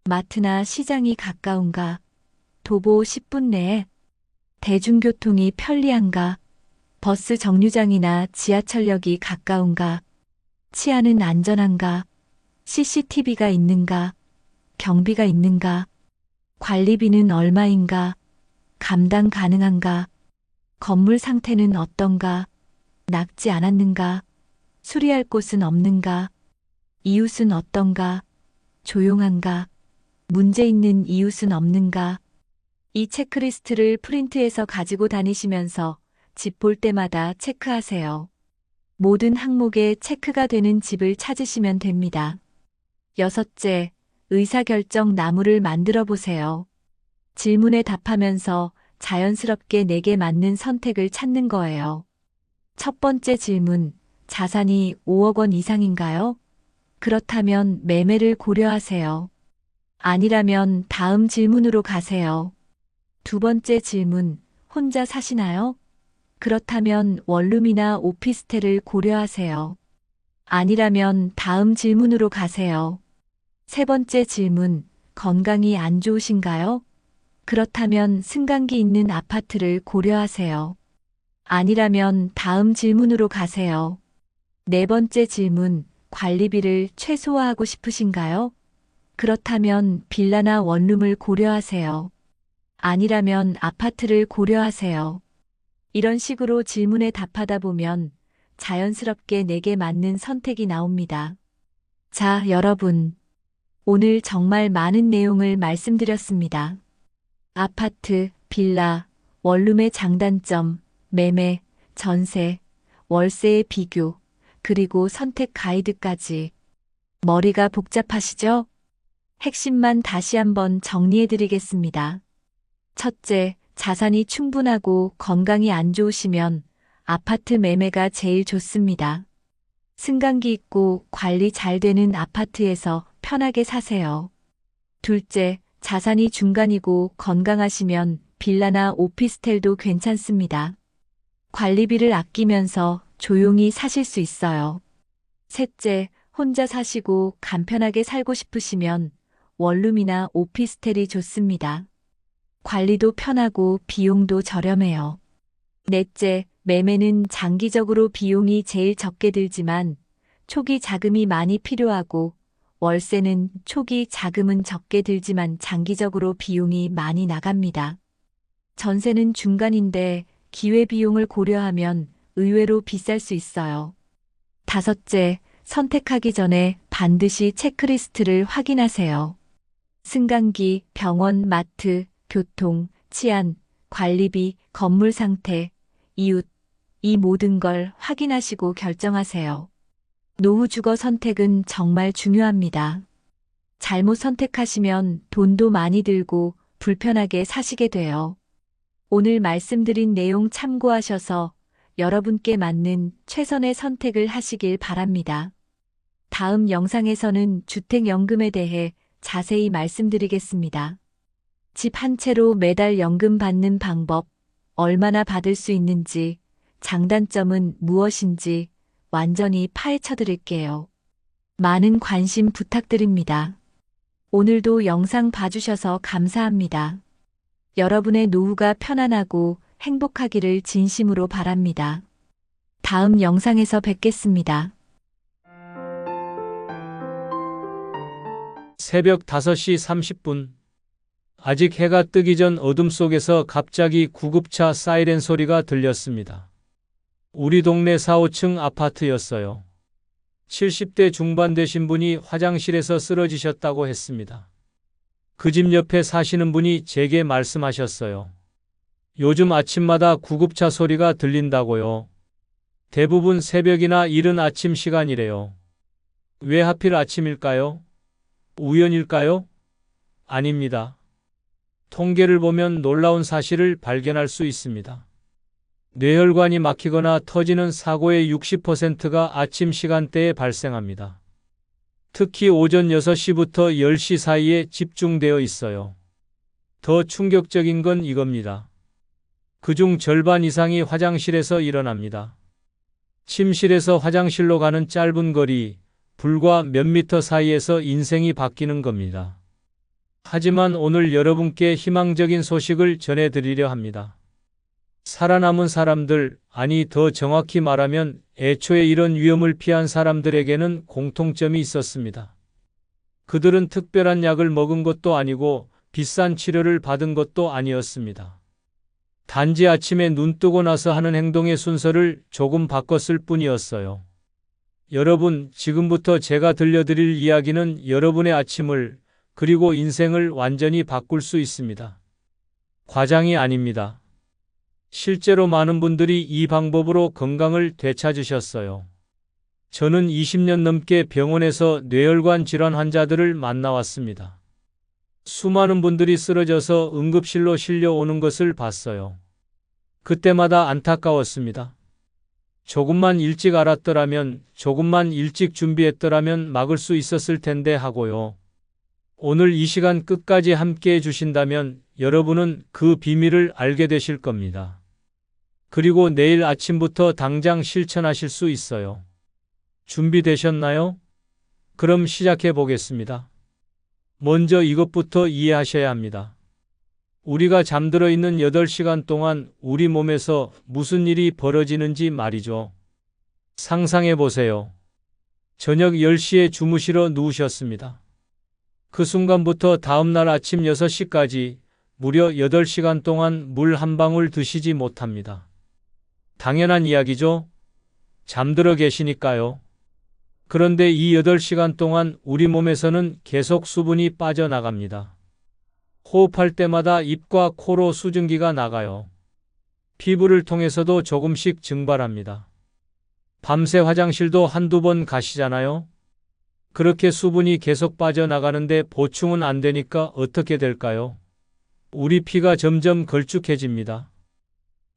마트나 시장이 가까운가? 도보 10분 내에? 대중교통이 편리한가? 버스 정류장이나 지하철역이 가까운가? 치안은 안전한가? CCTV가 있는가? 경비가 있는가? 관리비는 얼마인가? 감당 가능한가? 건물 상태는 어떤가? 낡지 않았는가? 수리할 곳은 없는가? 이웃은 어떤가? 조용한가? 문제 있는 이웃은 없는가? 이 체크리스트를 프린트해서 가지고 다니시면서 집 볼 때마다 체크하세요. 모든 항목에 체크가 되는 집을 찾으시면 됩니다. 여섯째, 의사결정 나무를 만들어 보세요. 질문에 답하면서 자연스럽게 내게 맞는 선택을 찾는 거예요. 첫 번째 질문, 자산이 5억 원 이상인가요? 그렇다면 매매를 고려하세요. 아니라면 다음 질문으로 가세요. 두 번째 질문, 혼자 사시나요? 그렇다면 원룸이나 오피스텔을 고려하세요. 아니라면 다음 질문으로 가세요. 세 번째 질문, 건강이 안 좋으신가요? 그렇다면 승강기 있는 아파트를 고려하세요. 아니라면 다음 질문으로 가세요. 네 번째 질문, 관리비를 최소화하고 싶으신가요? 그렇다면 빌라나 원룸을 고려하세요. 아니라면 아파트를 고려하세요. 이런 식으로 질문에 답하다 보면 자연스럽게 내게 맞는 선택이 나옵니다. 자, 여러분. 오늘 정말 많은 내용을 말씀드렸습니다. 아파트, 빌라, 원룸의 장단점, 매매, 전세, 월세의 비교, 그리고 선택 가이드까지. 머리가 복잡하시죠? 핵심만 다시 한번 정리해 드리겠습니다. 첫째, 자산이 충분하고 건강이 안 좋으시면 아파트 매매가 제일 좋습니다. 승강기 있고 관리 잘 되는 아파트에서 편하게 사세요. 둘째, 자산이 중간이고 건강하시면 빌라나 오피스텔도 괜찮습니다. 관리비를 아끼면서 조용히 사실 수 있어요. 셋째, 혼자 사시고 간편하게 살고 싶으시면 원룸이나 오피스텔이 좋습니다. 관리도 편하고 비용도 저렴해요. 넷째, 매매는 장기적으로 비용이 제일 적게 들지만 초기 자금이 많이 필요하고, 월세는 초기 자금은 적게 들지만 장기적으로 비용이 많이 나갑니다. 전세는 중간인데 기회비용을 고려하면 의외로 비쌀 수 있어요. 다섯째, 선택하기 전에 반드시 체크리스트를 확인하세요. 승강기, 병원, 마트, 교통, 치안, 관리비, 건물 상태, 이웃, 이 모든 걸 확인하시고 결정하세요. 노후 주거 선택은 정말 중요합니다. 잘못 선택하시면 돈도 많이 들고 불편하게 사시게 돼요. 오늘 말씀드린 내용 참고하셔서 여러분께 맞는 최선의 선택을 하시길 바랍니다. 다음 영상에서는 주택연금에 대해 자세히 말씀드리겠습니다. 집 한 채로 매달 연금 받는 방법, 얼마나 받을 수 있는지, 장단점은 무엇인지 완전히 파헤쳐 드릴게요. 많은 관심 부탁드립니다. 오늘도 영상 봐주셔서 감사합니다. 여러분의 노후가 편안하고 행복하기를 진심으로 바랍니다. 다음 영상에서 뵙겠습니다. 새벽 5시 30분. 아직 해가 뜨기 전 어둠 속에서 갑자기 구급차 사이렌 소리가 들렸습니다. 우리 동네 4, 5층 아파트였어요. 70대 중반 되신 분이 화장실에서 쓰러지셨다고 했습니다. 그 집 옆에 사시는 분이 제게 말씀하셨어요. 요즘 아침마다 구급차 소리가 들린다고요. 대부분 새벽이나 이른 아침 시간이래요. 왜 하필 아침일까요? 우연일까요? 아닙니다. 통계를 보면 놀라운 사실을 발견할 수 있습니다. 뇌혈관이 막히거나 터지는 사고의 60%가 아침 시간대에 발생합니다. 특히 오전 6시부터 10시 사이에 집중되어 있어요. 더 충격적인 건 이겁니다. 그중 절반 이상이 화장실에서 일어납니다. 침실에서 화장실로 가는 짧은 거리, 불과 몇 미터 사이에서 인생이 바뀌는 겁니다. 하지만 오늘 여러분께 희망적인 소식을 전해드리려 합니다. 살아남은 사람들, 아니 더 정확히 말하면 애초에 이런 위험을 피한 사람들에게는 공통점이 있었습니다. 그들은 특별한 약을 먹은 것도 아니고 비싼 치료를 받은 것도 아니었습니다. 단지 아침에 눈 뜨고 나서 하는 행동의 순서를 조금 바꿨을 뿐이었어요. 여러분, 지금부터 제가 들려드릴 이야기는 여러분의 아침을, 그리고 인생을 완전히 바꿀 수 있습니다. 과장이 아닙니다. 실제로 많은 분들이 이 방법으로 건강을 되찾으셨어요. 저는 20년 넘게 병원에서 뇌혈관 질환 환자들을 만나왔습니다. 수많은 분들이 쓰러져서 응급실로 실려오는 것을 봤어요. 그때마다 안타까웠습니다. 조금만 일찍 알았더라면, 조금만 일찍 준비했더라면 막을 수 있었을 텐데 하고요. 오늘 이 시간 끝까지 함께 해주신다면 여러분은 그 비밀을 알게 되실 겁니다. 그리고 내일 아침부터 당장 실천하실 수 있어요. 준비되셨나요? 그럼 시작해 보겠습니다. 먼저 이것부터 이해하셔야 합니다. 우리가 잠들어 있는 8시간 동안 우리 몸에서 무슨 일이 벌어지는지 말이죠. 상상해 보세요. 저녁 10시에 주무시러 누우셨습니다. 그 순간부터 다음날 아침 6시까지 무려 8시간 동안 물 한 방울 드시지 못합니다. 당연한 이야기죠? 잠들어 계시니까요. 그런데 이 8시간 동안 우리 몸에서는 계속 수분이 빠져나갑니다. 호흡할 때마다 입과 코로 수증기가 나가요. 피부를 통해서도 조금씩 증발합니다. 밤새 화장실도 한두 번 가시잖아요? 그렇게 수분이 계속 빠져나가는데 보충은 안 되니까 어떻게 될까요? 우리 피가 점점 걸쭉해집니다.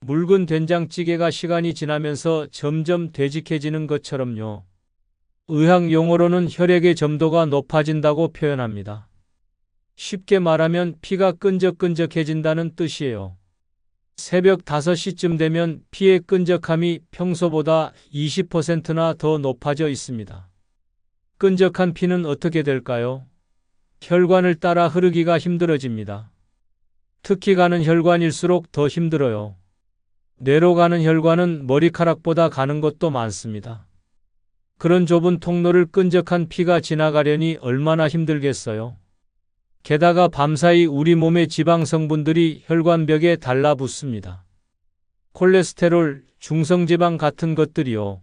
묽은 된장찌개가 시간이 지나면서 점점 되직해지는 것처럼요. 의학 용어로는 혈액의 점도가 높아진다고 표현합니다. 쉽게 말하면 피가 끈적끈적해진다는 뜻이에요. 새벽 5시쯤 되면 피의 끈적함이 평소보다 20%나 더 높아져 있습니다. 끈적한 피는 어떻게 될까요? 혈관을 따라 흐르기가 힘들어집니다. 특히 가는 혈관일수록 더 힘들어요. 뇌로 가는 혈관은 머리카락보다 가는 것도 많습니다. 그런 좁은 통로를 끈적한 피가 지나가려니 얼마나 힘들겠어요. 게다가 밤사이 우리 몸의 지방 성분들이 혈관벽에 달라붙습니다. 콜레스테롤, 중성지방 같은 것들이요.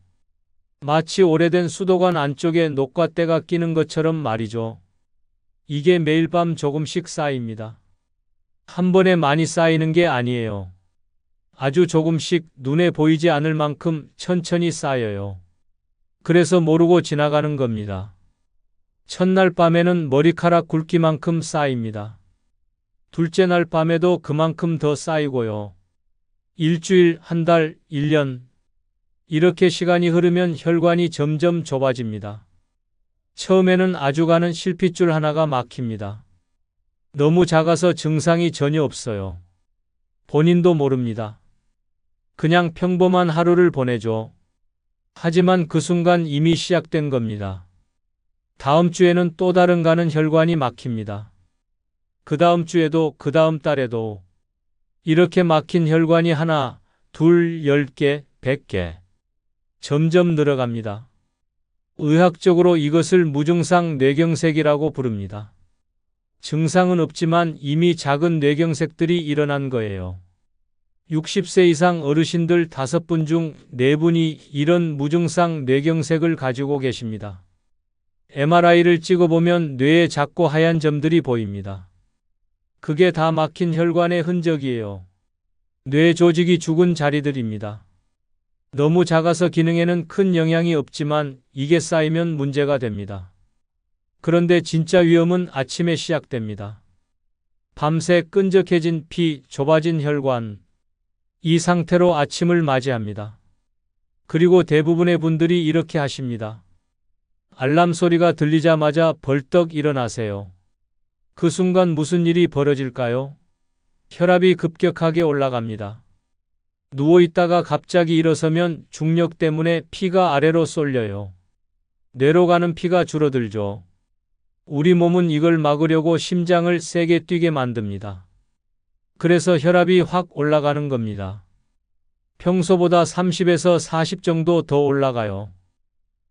마치 오래된 수도관 안쪽에 녹과때가 끼는 것처럼 말이죠. 이게 매일 밤 조금씩 쌓입니다. 한 번에 많이 쌓이는 게 아니에요. 아주 조금씩 눈에 보이지 않을 만큼 천천히 쌓여요. 그래서 모르고 지나가는 겁니다. 첫날 밤에는 머리카락 굵기만큼 쌓입니다. 둘째 날 밤에도 그만큼 더 쌓이고요. 일주일, 한 달, 1년. 이렇게 시간이 흐르면 혈관이 점점 좁아집니다. 처음에는 아주 가는 실핏줄 하나가 막힙니다. 너무 작아서 증상이 전혀 없어요. 본인도 모릅니다. 그냥 평범한 하루를 보내죠. 하지만 그 순간 이미 시작된 겁니다. 다음 주에는 또 다른 가는 혈관이 막힙니다. 그 다음 주에도 그 다음 달에도 이렇게 막힌 혈관이 하나, 둘, 10개, 100개. 점점 늘어갑니다. 의학적으로 이것을 무증상 뇌경색이라고 부릅니다. 증상은 없지만 이미 작은 뇌경색들이 일어난 거예요. 60세 이상 어르신들 5분 중 4분이 이런 무증상 뇌경색을 가지고 계십니다. MRI를 찍어보면 뇌에 작고 하얀 점들이 보입니다. 그게 다 막힌 혈관의 흔적이에요. 뇌 조직이 죽은 자리들입니다. 너무 작아서 기능에는 큰 영향이 없지만 이게 쌓이면 문제가 됩니다. 그런데 진짜 위험은 아침에 시작됩니다. 밤새 끈적해진 피, 좁아진 혈관. 이 상태로 아침을 맞이합니다. 그리고 대부분의 분들이 이렇게 하십니다. 알람 소리가 들리자마자 벌떡 일어나세요. 그 순간 무슨 일이 벌어질까요? 혈압이 급격하게 올라갑니다. 누워있다가 갑자기 일어서면 중력 때문에 피가 아래로 쏠려요. 뇌로 가는 피가 줄어들죠. 우리 몸은 이걸 막으려고 심장을 세게 뛰게 만듭니다. 그래서 혈압이 확 올라가는 겁니다. 평소보다 30에서 40 정도 더 올라가요.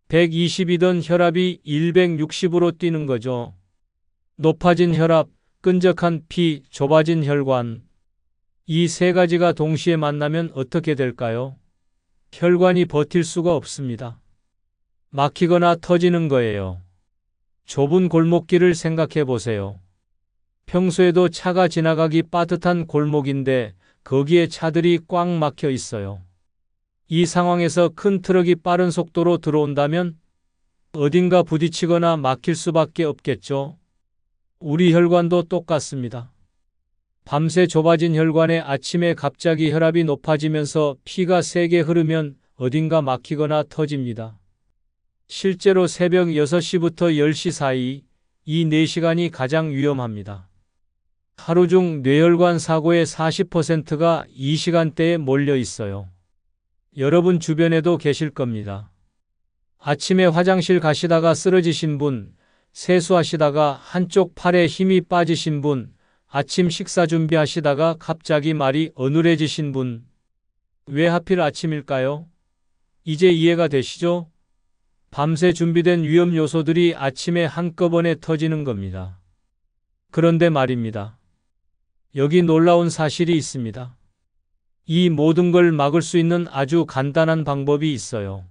120이던 혈압이 160으로 뛰는 거죠. 높아진 혈압, 끈적한 피, 좁아진 혈관. 이 세 가지가 동시에 만나면 어떻게 될까요? 혈관이 버틸 수가 없습니다. 막히거나 터지는 거예요. 좁은 골목길을 생각해 보세요. 평소에도 차가 지나가기 빠듯한 골목인데 거기에 차들이 꽉 막혀 있어요. 이 상황에서 큰 트럭이 빠른 속도로 들어온다면 어딘가 부딪히거나 막힐 수밖에 없겠죠. 우리 혈관도 똑같습니다. 밤새 좁아진 혈관에 아침에 갑자기 혈압이 높아지면서 피가 세게 흐르면 어딘가 막히거나 터집니다. 실제로 새벽 6시부터 10시 사이 이 4시간이 가장 위험합니다. 하루 중 뇌혈관 사고의 40%가 이 시간대에 몰려 있어요. 여러분 주변에도 계실 겁니다. 아침에 화장실 가시다가 쓰러지신 분, 세수하시다가 한쪽 팔에 힘이 빠지신 분, 아침 식사 준비하시다가 갑자기 말이 어눌해지신 분. 왜 하필 아침일까요? 이제 이해가 되시죠? 밤새 준비된 위험 요소들이 아침에 한꺼번에 터지는 겁니다. 그런데 말입니다. 여기 놀라운 사실이 있습니다. 이 모든 걸 막을 수 있는 아주 간단한 방법이 있어요.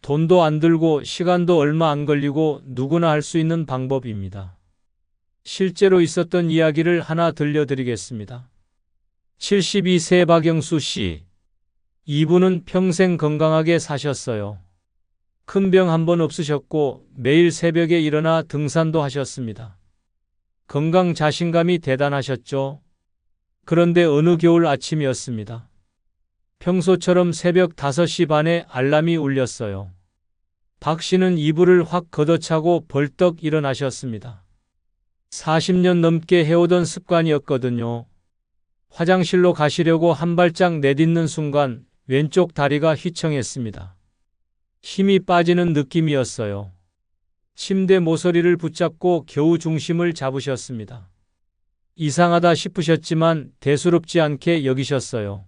돈도 안 들고 시간도 얼마 안 걸리고 누구나 할 수 있는 방법입니다. 실제로 있었던 이야기를 하나 들려드리겠습니다. 72세 박영수 씨. 이분은 평생 건강하게 사셨어요. 큰 병 한 번 없으셨고 매일 새벽에 일어나 등산도 하셨습니다. 건강 자신감이 대단하셨죠. 그런데 어느 겨울 아침이었습니다. 평소처럼 새벽 5시 반에 알람이 울렸어요. 박 씨는 이불을 확 걷어차고 벌떡 일어나셨습니다. 40년 넘게 해오던 습관이었거든요. 화장실로 가시려고 한 발짝 내딛는 순간 왼쪽 다리가 휘청했습니다. 힘이 빠지는 느낌이었어요. 침대 모서리를 붙잡고 겨우 중심을 잡으셨습니다. 이상하다 싶으셨지만 대수롭지 않게 여기셨어요.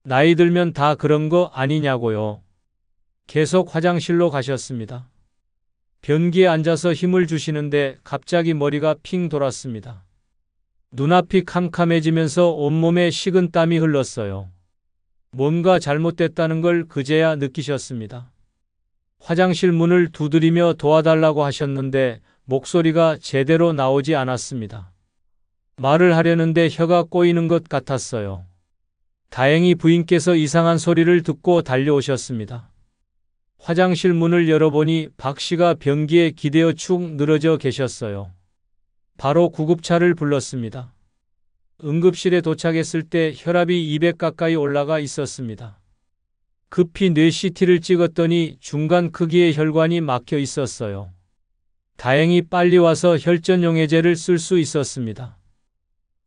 나이 들면 다 그런 거 아니냐고요. 계속 화장실로 가셨습니다. 변기에 앉아서 힘을 주시는데 갑자기 머리가 핑 돌았습니다. 눈앞이 캄캄해지면서 온몸에 식은 땀이 흘렀어요. 뭔가 잘못됐다는 걸 그제야 느끼셨습니다. 화장실 문을 두드리며 도와달라고 하셨는데 목소리가 제대로 나오지 않았습니다. 말을 하려는데 혀가 꼬이는 것 같았어요. 다행히 부인께서 이상한 소리를 듣고 달려오셨습니다. 화장실 문을 열어보니 박 씨가 변기에 기대어 축 늘어져 계셨어요. 바로 구급차를 불렀습니다. 응급실에 도착했을 때 혈압이 200 가까이 올라가 있었습니다. 급히 뇌 CT를 찍었더니 중간 크기의 혈관이 막혀 있었어요. 다행히 빨리 와서 혈전용해제를 쓸 수 있었습니다.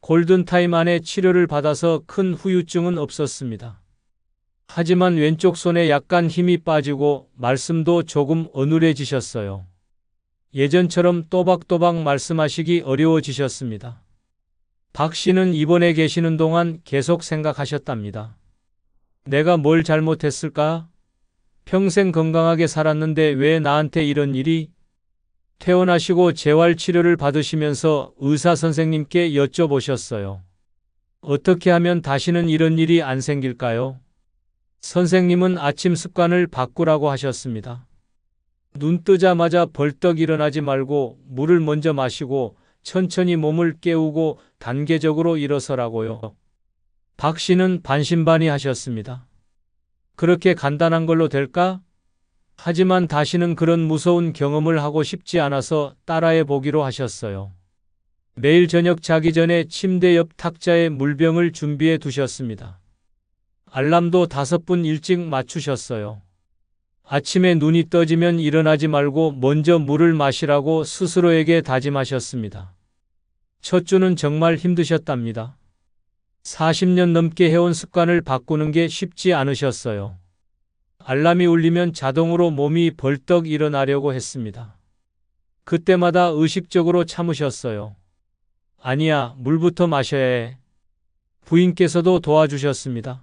골든타임 안에 치료를 받아서 큰 후유증은 없었습니다. 하지만 왼쪽 손에 약간 힘이 빠지고 말씀도 조금 어눌해지셨어요. 예전처럼 또박또박 말씀하시기 어려워지셨습니다. 박 씨는 입원해 계시는 동안 계속 생각하셨답니다. 내가 뭘 잘못했을까? 평생 건강하게 살았는데 왜 나한테 이런 일이? 퇴원하시고 재활치료를 받으시면서 의사 선생님께 여쭤보셨어요. 어떻게 하면 다시는 이런 일이 안 생길까요? 선생님은 아침 습관을 바꾸라고 하셨습니다. 눈 뜨자마자 벌떡 일어나지 말고 물을 먼저 마시고 천천히 몸을 깨우고 단계적으로 일어서라고요. 박 씨는 반신반의하셨습니다. 그렇게 간단한 걸로 될까? 하지만 다시는 그런 무서운 경험을 하고 싶지 않아서 따라해 보기로 하셨어요. 매일 저녁 자기 전에 침대 옆 탁자에 물병을 준비해 두셨습니다. 알람도 5분 일찍 맞추셨어요. 아침에 눈이 떠지면 일어나지 말고 먼저 물을 마시라고 스스로에게 다짐하셨습니다. 첫 주는 정말 힘드셨답니다. 40년 넘게 해온 습관을 바꾸는 게 쉽지 않으셨어요. 알람이 울리면 자동으로 몸이 벌떡 일어나려고 했습니다. 그때마다 의식적으로 참으셨어요. 아니야, 물부터 마셔야 해. 부인께서도 도와주셨습니다.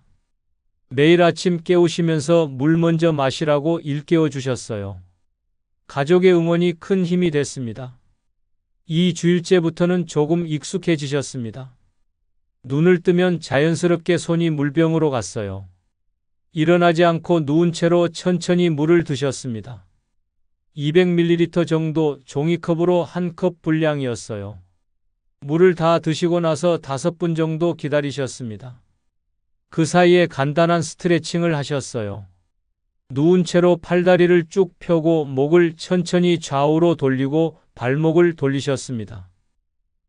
매일 아침 깨우시면서 물 먼저 마시라고 일깨워 주셨어요. 가족의 응원이 큰 힘이 됐습니다. 2주일째부터는 조금 익숙해지셨습니다. 눈을 뜨면 자연스럽게 손이 물병으로 갔어요. 일어나지 않고 누운 채로 천천히 물을 드셨습니다. 200ml 정도 종이컵으로 한 컵 분량이었어요. 물을 다 드시고 나서 5분 정도 기다리셨습니다. 그 사이에 간단한 스트레칭을 하셨어요. 누운 채로 팔다리를 쭉 펴고 목을 천천히 좌우로 돌리고 발목을 돌리셨습니다.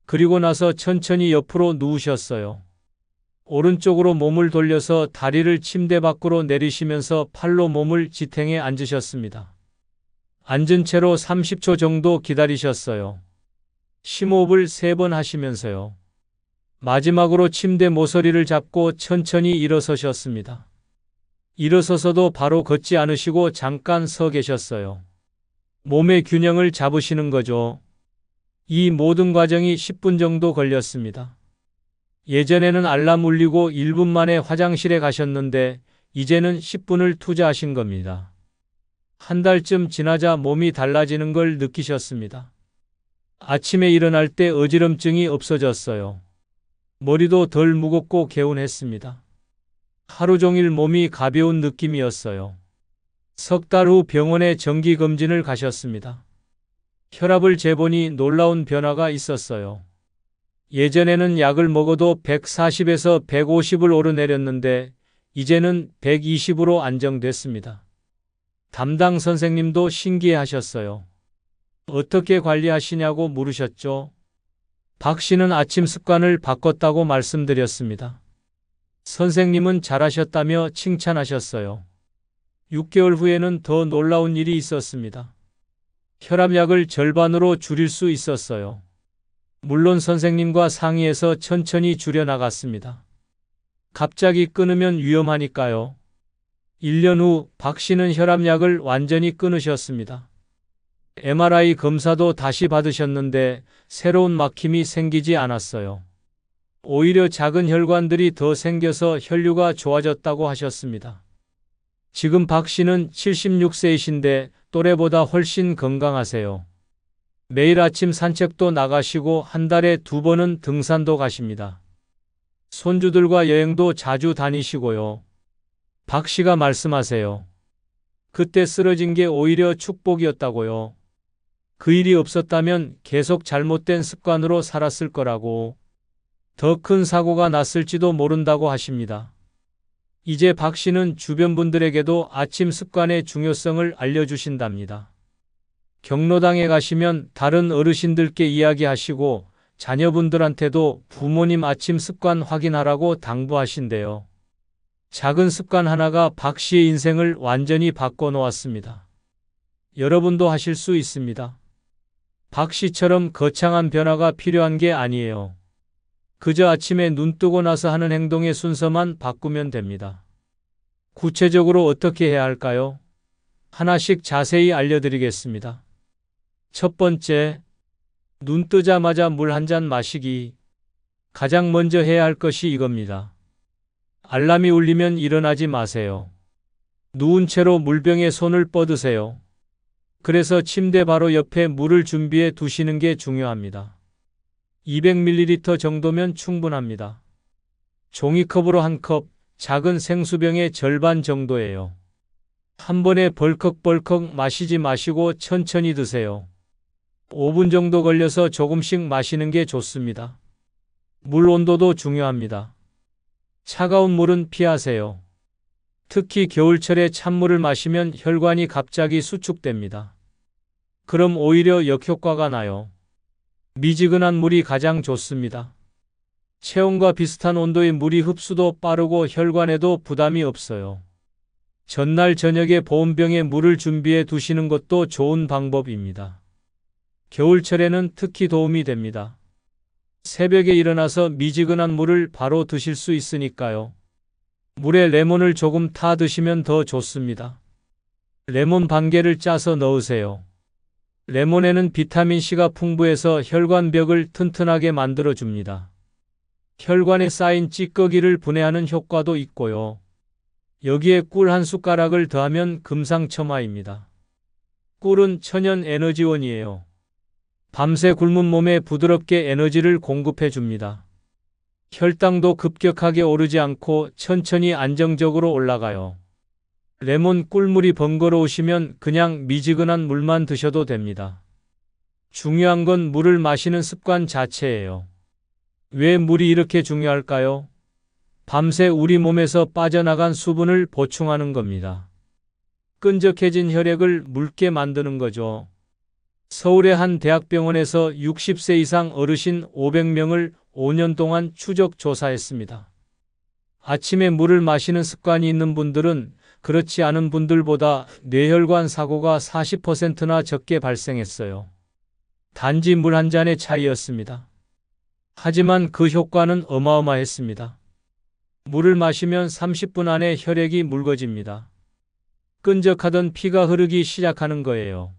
그리고 나서 천천히 옆으로 누우셨어요. 오른쪽으로 몸을 돌려서 다리를 침대 밖으로 내리시면서 팔로 몸을 지탱해 앉으셨습니다. 앉은 채로 30초 정도 기다리셨어요. 심호흡을 3번 하시면서요. 마지막으로 침대 모서리를 잡고 천천히 일어서셨습니다. 일어서서도 바로 걷지 않으시고 잠깐 서 계셨어요. 몸의 균형을 잡으시는 거죠. 이 모든 과정이 10분 정도 걸렸습니다. 예전에는 알람 울리고 1분 만에 화장실에 가셨는데 이제는 10분을 투자하신 겁니다. 한 달쯤 지나자 몸이 달라지는 걸 느끼셨습니다. 아침에 일어날 때 어지럼증이 없어졌어요. 머리도 덜 무겁고 개운했습니다. 하루 종일 몸이 가벼운 느낌이었어요. 석 달 후 병원에 정기검진을 가셨습니다. 혈압을 재보니 놀라운 변화가 있었어요. 예전에는 약을 먹어도 140에서 150을 오르내렸는데 이제는 120으로 안정됐습니다. 담당 선생님도 신기해하셨어요. 어떻게 관리하시냐고 물으셨죠. 박 씨는 아침 습관을 바꿨다고 말씀드렸습니다. 선생님은 잘하셨다며 칭찬하셨어요. 6개월 후에는 더 놀라운 일이 있었습니다. 혈압약을 절반으로 줄일 수 있었어요. 물론 선생님과 상의해서 천천히 줄여나갔습니다. 갑자기 끊으면 위험하니까요. 1년 후 박 씨는 혈압약을 완전히 끊으셨습니다. MRI 검사도 다시 받으셨는데 새로운 막힘이 생기지 않았어요. 오히려 작은 혈관들이 더 생겨서 혈류가 좋아졌다고 하셨습니다. 지금 박 씨는 76세이신데 또래보다 훨씬 건강하세요. 매일 아침 산책도 나가시고 한 달에 2번은 등산도 가십니다. 손주들과 여행도 자주 다니시고요. 박 씨가 말씀하세요. 그때 쓰러진 게 오히려 축복이었다고요. 그 일이 없었다면 계속 잘못된 습관으로 살았을 거라고, 더 큰 사고가 났을지도 모른다고 하십니다. 이제 박 씨는 주변 분들에게도 아침 습관의 중요성을 알려주신답니다. 경로당에 가시면 다른 어르신들께 이야기하시고 자녀분들한테도 부모님 아침 습관 확인하라고 당부하신대요. 작은 습관 하나가 박 씨의 인생을 완전히 바꿔놓았습니다. 여러분도 하실 수 있습니다. 박 씨처럼 거창한 변화가 필요한 게 아니에요. 그저 아침에 눈 뜨고 나서 하는 행동의 순서만 바꾸면 됩니다. 구체적으로 어떻게 해야 할까요? 하나씩 자세히 알려드리겠습니다. 첫 번째, 눈 뜨자마자 물 한 잔 마시기. 가장 먼저 해야 할 것이 이겁니다. 알람이 울리면 일어나지 마세요. 누운 채로 물병에 손을 뻗으세요. 그래서 침대 바로 옆에 물을 준비해 두시는 게 중요합니다. 200ml 정도면 충분합니다. 종이컵으로 한 컵, 작은 생수병의 절반 정도예요. 한 번에 벌컥벌컥 마시지 마시고 천천히 드세요. 5분 정도 걸려서 조금씩 마시는 게 좋습니다. 물 온도도 중요합니다. 차가운 물은 피하세요. 특히 겨울철에 찬물을 마시면 혈관이 갑자기 수축됩니다. 그럼 오히려 역효과가 나요. 미지근한 물이 가장 좋습니다. 체온과 비슷한 온도의 물이 흡수도 빠르고 혈관에도 부담이 없어요. 전날 저녁에 보온병에 물을 준비해 두시는 것도 좋은 방법입니다. 겨울철에는 특히 도움이 됩니다. 새벽에 일어나서 미지근한 물을 바로 드실 수 있으니까요. 물에 레몬을 조금 타 드시면 더 좋습니다. 레몬 반 개를 짜서 넣으세요. 레몬에는 비타민C가 풍부해서 혈관벽을 튼튼하게 만들어줍니다. 혈관에 쌓인 찌꺼기를 분해하는 효과도 있고요. 여기에 꿀 한 숟가락을 더하면 금상첨화입니다. 꿀은 천연 에너지원이에요. 밤새 굶은 몸에 부드럽게 에너지를 공급해 줍니다. 혈당도 급격하게 오르지 않고 천천히 안정적으로 올라가요. 레몬 꿀물이 번거로우시면 그냥 미지근한 물만 드셔도 됩니다. 중요한 건 물을 마시는 습관 자체예요. 왜 물이 이렇게 중요할까요? 밤새 우리 몸에서 빠져나간 수분을 보충하는 겁니다. 끈적해진 혈액을 묽게 만드는 거죠. 서울의 한 대학병원에서 60세 이상 어르신 500명을 5년 동안 추적 조사했습니다. 아침에 물을 마시는 습관이 있는 분들은 그렇지 않은 분들보다 뇌혈관 사고가 40%나 적게 발생했어요. 단지 물 한 잔의 차이였습니다. 하지만 그 효과는 어마어마했습니다. 물을 마시면 30분 안에 혈액이 묽어집니다. 끈적하던 피가 흐르기 시작하는 거예요.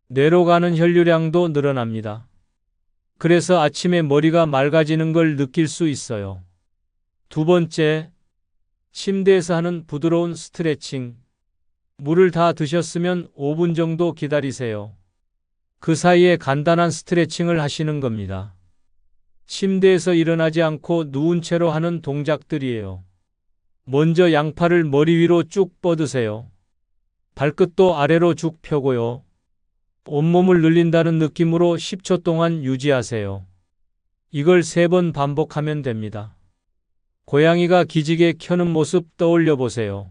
뇌로 가는 혈류량도 늘어납니다. 그래서 아침에 머리가 맑아지는 걸 느낄 수 있어요. 두 번째, 침대에서 하는 부드러운 스트레칭. 물을 다 드셨으면 5분 정도 기다리세요. 그 사이에 간단한 스트레칭을 하시는 겁니다. 침대에서 일어나지 않고 누운 채로 하는 동작들이에요. 먼저 양팔을 머리 위로 쭉 뻗으세요. 발끝도 아래로 쭉 펴고요. 온몸을 늘린다는 느낌으로 10초 동안 유지하세요. 이걸 3번 반복하면 됩니다. 고양이가 기지개 켜는 모습 떠올려 보세요.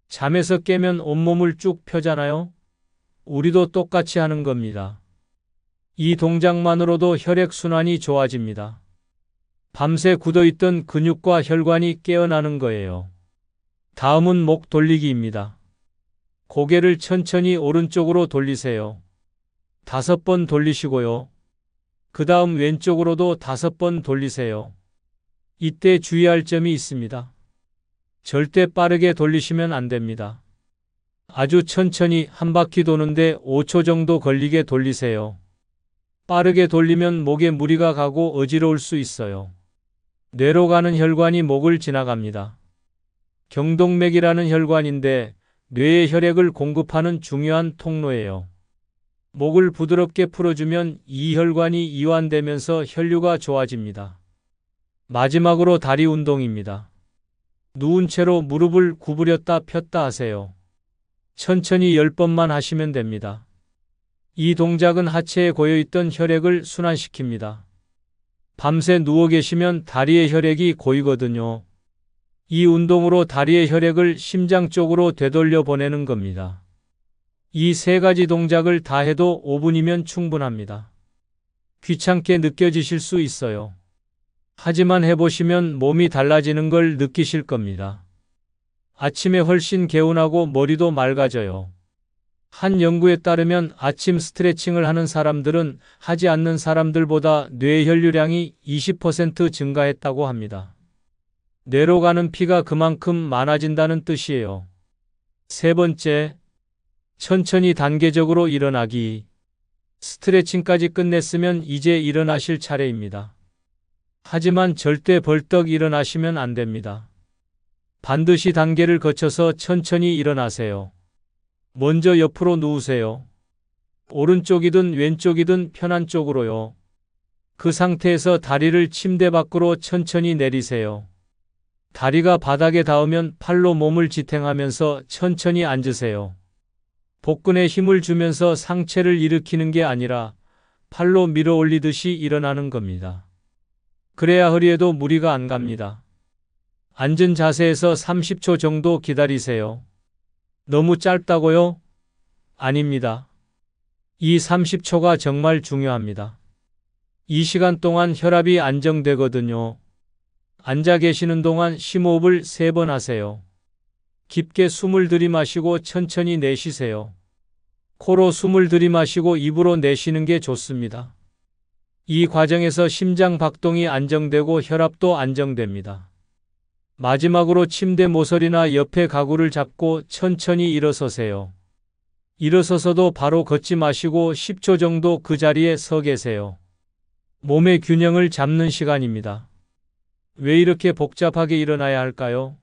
잠에서 깨면 온몸을 쭉 펴잖아요. 우리도 똑같이 하는 겁니다. 이 동작만으로도 혈액순환이 좋아집니다. 밤새 굳어있던 근육과 혈관이 깨어나는 거예요. 다음은 목 돌리기입니다. 고개를 천천히 오른쪽으로 돌리세요. 5번 돌리시고요. 그 다음 왼쪽으로도 5번 돌리세요. 이때 주의할 점이 있습니다. 절대 빠르게 돌리시면 안 됩니다. 아주 천천히 한 바퀴 도는데 5초 정도 걸리게 돌리세요. 빠르게 돌리면 목에 무리가 가고 어지러울 수 있어요. 뇌로 가는 혈관이 목을 지나갑니다. 경동맥이라는 혈관인데 뇌에 혈액을 공급하는 중요한 통로예요. 목을 부드럽게 풀어주면 이 혈관이 이완되면서 혈류가 좋아집니다. 마지막으로 다리 운동입니다. 누운 채로 무릎을 구부렸다 폈다 하세요. 천천히 10번만 하시면 됩니다. 이 동작은 하체에 고여있던 혈액을 순환시킵니다. 밤새 누워 계시면 다리의 혈액이 고이거든요. 이 운동으로 다리의 혈액을 심장 쪽으로 되돌려 보내는 겁니다. 이 3가지 동작을 다 해도 5분이면 충분합니다. 귀찮게 느껴지실 수 있어요. 하지만 해보시면 몸이 달라지는 걸 느끼실 겁니다. 아침에 훨씬 개운하고 머리도 맑아져요. 한 연구에 따르면 아침 스트레칭을 하는 사람들은 하지 않는 사람들보다 뇌 혈류량이 20% 증가했다고 합니다. 뇌로 가는 피가 그만큼 많아진다는 뜻이에요. 3번째, 천천히 단계적으로 일어나기. 스트레칭까지 끝냈으면 이제 일어나실 차례입니다. 하지만 절대 벌떡 일어나시면 안 됩니다. 반드시 단계를 거쳐서 천천히 일어나세요. 먼저 옆으로 누우세요. 오른쪽이든 왼쪽이든 편한 쪽으로요. 그 상태에서 다리를 침대 밖으로 천천히 내리세요. 다리가 바닥에 닿으면 팔로 몸을 지탱하면서 천천히 앉으세요. 복근에 힘을 주면서 상체를 일으키는 게 아니라 팔로 밀어 올리듯이 일어나는 겁니다. 그래야 허리에도 무리가 안 갑니다. 앉은 자세에서 30초 정도 기다리세요. 너무 짧다고요? 아닙니다. 이 30초가 정말 중요합니다. 이 시간 동안 혈압이 안정되거든요. 앉아 계시는 동안 심호흡을 3번 하세요. 깊게 숨을 들이마시고 천천히 내쉬세요. 코로 숨을 들이마시고 입으로 내쉬는 게 좋습니다. 이 과정에서 심장 박동이 안정되고 혈압도 안정됩니다. 마지막으로 침대 모서리나 옆에 가구를 잡고 천천히 일어서세요. 일어서서도 바로 걷지 마시고 10초 정도 그 자리에 서 계세요. 몸의 균형을 잡는 시간입니다. 왜 이렇게 복잡하게 일어나야 할까요?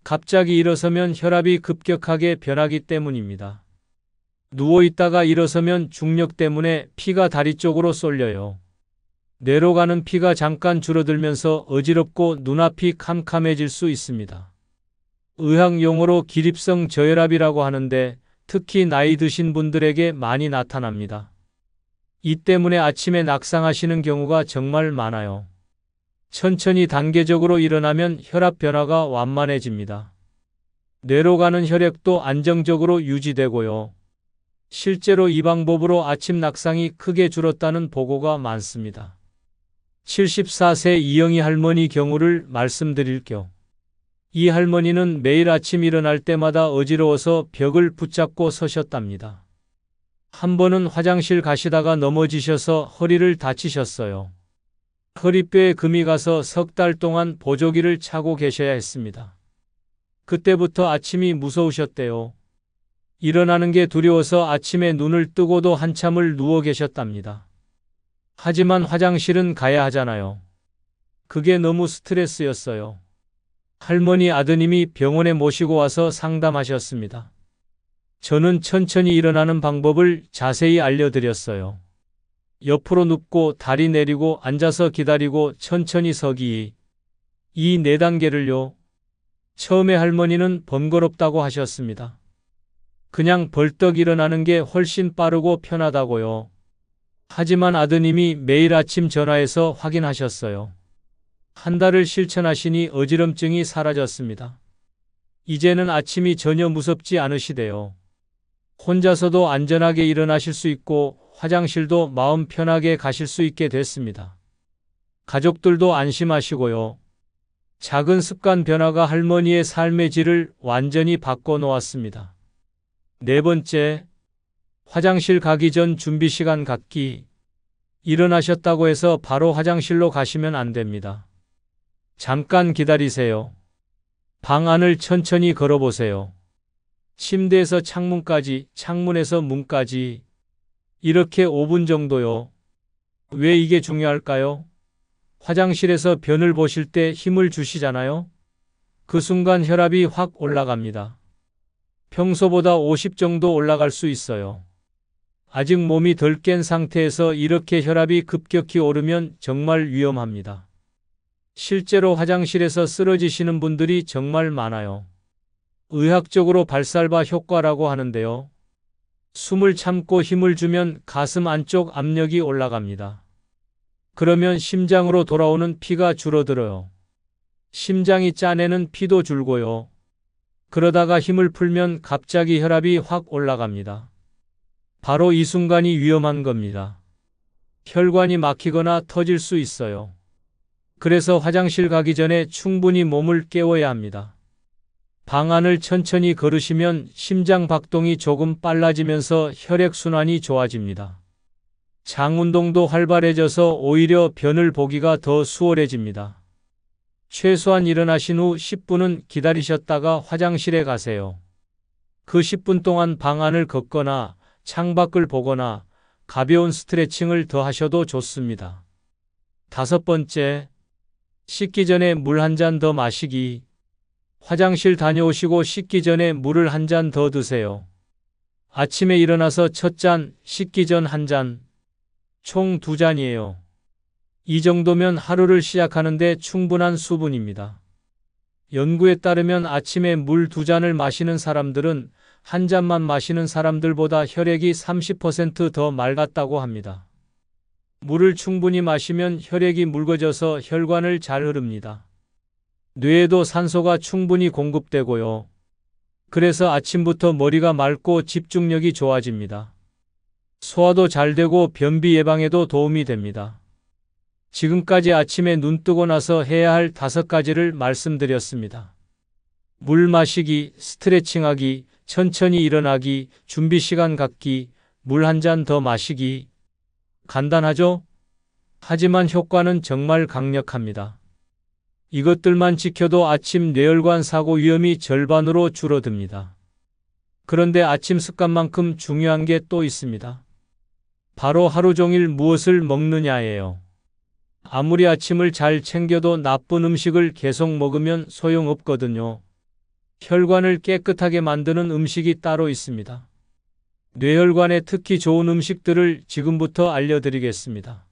갑자기 일어서면 혈압이 급격하게 변하기 때문입니다. 누워 있다가 일어서면 중력 때문에 피가 다리 쪽으로 쏠려요. 뇌로 가는 피가 잠깐 줄어들면서 어지럽고 눈앞이 캄캄해질 수 있습니다. 의학 용어로 기립성 저혈압이라고 하는데 특히 나이 드신 분들에게 많이 나타납니다. 이 때문에 아침에 낙상하시는 경우가 정말 많아요. 천천히 단계적으로 일어나면 혈압 변화가 완만해집니다. 뇌로 가는 혈액도 안정적으로 유지되고요. 실제로 이 방법으로 아침 낙상이 크게 줄었다는 보고가 많습니다. 74세 이영희 할머니 경우를 말씀드릴게요. 이 할머니는 매일 아침 일어날 때마다 어지러워서 벽을 붙잡고 서셨답니다. 한 번은 화장실 가시다가 넘어지셔서 허리를 다치셨어요. 허리뼈에 금이 가서 3달 동안 보조기를 차고 계셔야 했습니다. 그때부터 아침이 무서우셨대요. 일어나는 게 두려워서 아침에 눈을 뜨고도 한참을 누워 계셨답니다. 하지만 화장실은 가야 하잖아요. 그게 너무 스트레스였어요. 할머니 아드님이 병원에 모시고 와서 상담하셨습니다. 저는 천천히 일어나는 방법을 자세히 알려드렸어요. 옆으로 눕고 다리 내리고 앉아서 기다리고 천천히 서기. 이 4단계를요. 처음에 할머니는 번거롭다고 하셨습니다. 그냥 벌떡 일어나는 게 훨씬 빠르고 편하다고요. 하지만 아드님이 매일 아침 전화해서 확인하셨어요. 한 달을 실천하시니 어지럼증이 사라졌습니다. 이제는 아침이 전혀 무섭지 않으시대요. 혼자서도 안전하게 일어나실 수 있고 화장실도 마음 편하게 가실 수 있게 됐습니다. 가족들도 안심하시고요. 작은 습관 변화가 할머니의 삶의 질을 완전히 바꿔 놓았습니다. 네 번째, 화장실 가기 전 준비 시간 갖기. 일어나셨다고 해서 바로 화장실로 가시면 안 됩니다. 잠깐 기다리세요. 방 안을 천천히 걸어보세요. 침대에서 창문까지, 창문에서 문까지. 이렇게 5분 정도요. 왜 이게 중요할까요? 화장실에서 변을 보실 때 힘을 주시잖아요. 그 순간 혈압이 확 올라갑니다. 평소보다 50 정도 올라갈 수 있어요. 아직 몸이 덜 깬 상태에서 이렇게 혈압이 급격히 오르면 정말 위험합니다. 실제로 화장실에서 쓰러지시는 분들이 정말 많아요. 의학적으로 발살바 효과라고 하는데요. 숨을 참고 힘을 주면 가슴 안쪽 압력이 올라갑니다. 그러면 심장으로 돌아오는 피가 줄어들어요. 심장이 짜내는 피도 줄고요. 그러다가 힘을 풀면 갑자기 혈압이 확 올라갑니다. 바로 이 순간이 위험한 겁니다. 혈관이 막히거나 터질 수 있어요. 그래서 화장실 가기 전에 충분히 몸을 깨워야 합니다. 방 안을 천천히 걸으시면 심장 박동이 조금 빨라지면서 혈액순환이 좋아집니다. 장 운동도 활발해져서 오히려 변을 보기가 더 수월해집니다. 최소한 일어나신 후 10분은 기다리셨다가 화장실에 가세요. 그 10분 동안 방 안을 걷거나 창밖을 보거나 가벼운 스트레칭을 더 하셔도 좋습니다. 다섯 번째, 씻기 전에 물 한 잔 더 마시기. 화장실 다녀오시고 씻기 전에 물을 한 잔 더 드세요. 아침에 일어나서 첫 잔, 씻기 전 한 잔, 총 2잔이에요. 이 정도면 하루를 시작하는데 충분한 수분입니다. 연구에 따르면 아침에 물 2잔을 마시는 사람들은 한 잔만 마시는 사람들보다 혈액이 30% 더 맑았다고 합니다. 물을 충분히 마시면 혈액이 묽어져서 혈관을 잘 흐릅니다. 뇌에도 산소가 충분히 공급되고요. 그래서 아침부터 머리가 맑고 집중력이 좋아집니다. 소화도 잘 되고 변비 예방에도 도움이 됩니다. 지금까지 아침에 눈 뜨고 나서 해야 할 5가지를 말씀드렸습니다. 물 마시기, 스트레칭하기, 천천히 일어나기, 준비 시간 갖기, 물 한 잔 더 마시기. 간단하죠? 하지만 효과는 정말 강력합니다. 이것들만 지켜도 아침 뇌혈관 사고 위험이 절반으로 줄어듭니다. 그런데 아침 습관만큼 중요한 게 또 있습니다. 바로 하루 종일 무엇을 먹느냐예요. 아무리 아침을 잘 챙겨도 나쁜 음식을 계속 먹으면 소용없거든요. 혈관을 깨끗하게 만드는 음식이 따로 있습니다. 뇌혈관에 특히 좋은 음식들을 지금부터 알려드리겠습니다.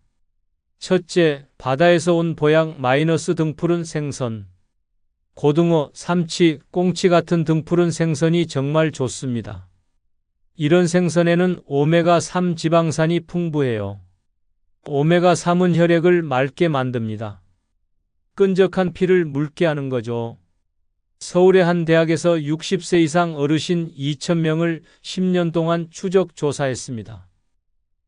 첫째, 바다에서 온 보양 마이너스 등푸른 생선. 고등어, 삼치, 꽁치 같은 등푸른 생선이 정말 좋습니다. 이런 생선에는 오메가3 지방산이 풍부해요. 오메가3은 혈액을 맑게 만듭니다. 끈적한 피를 묽게 하는 거죠. 서울의 한 대학에서 60세 이상 어르신 2,000명을 10년 동안 추적 조사했습니다.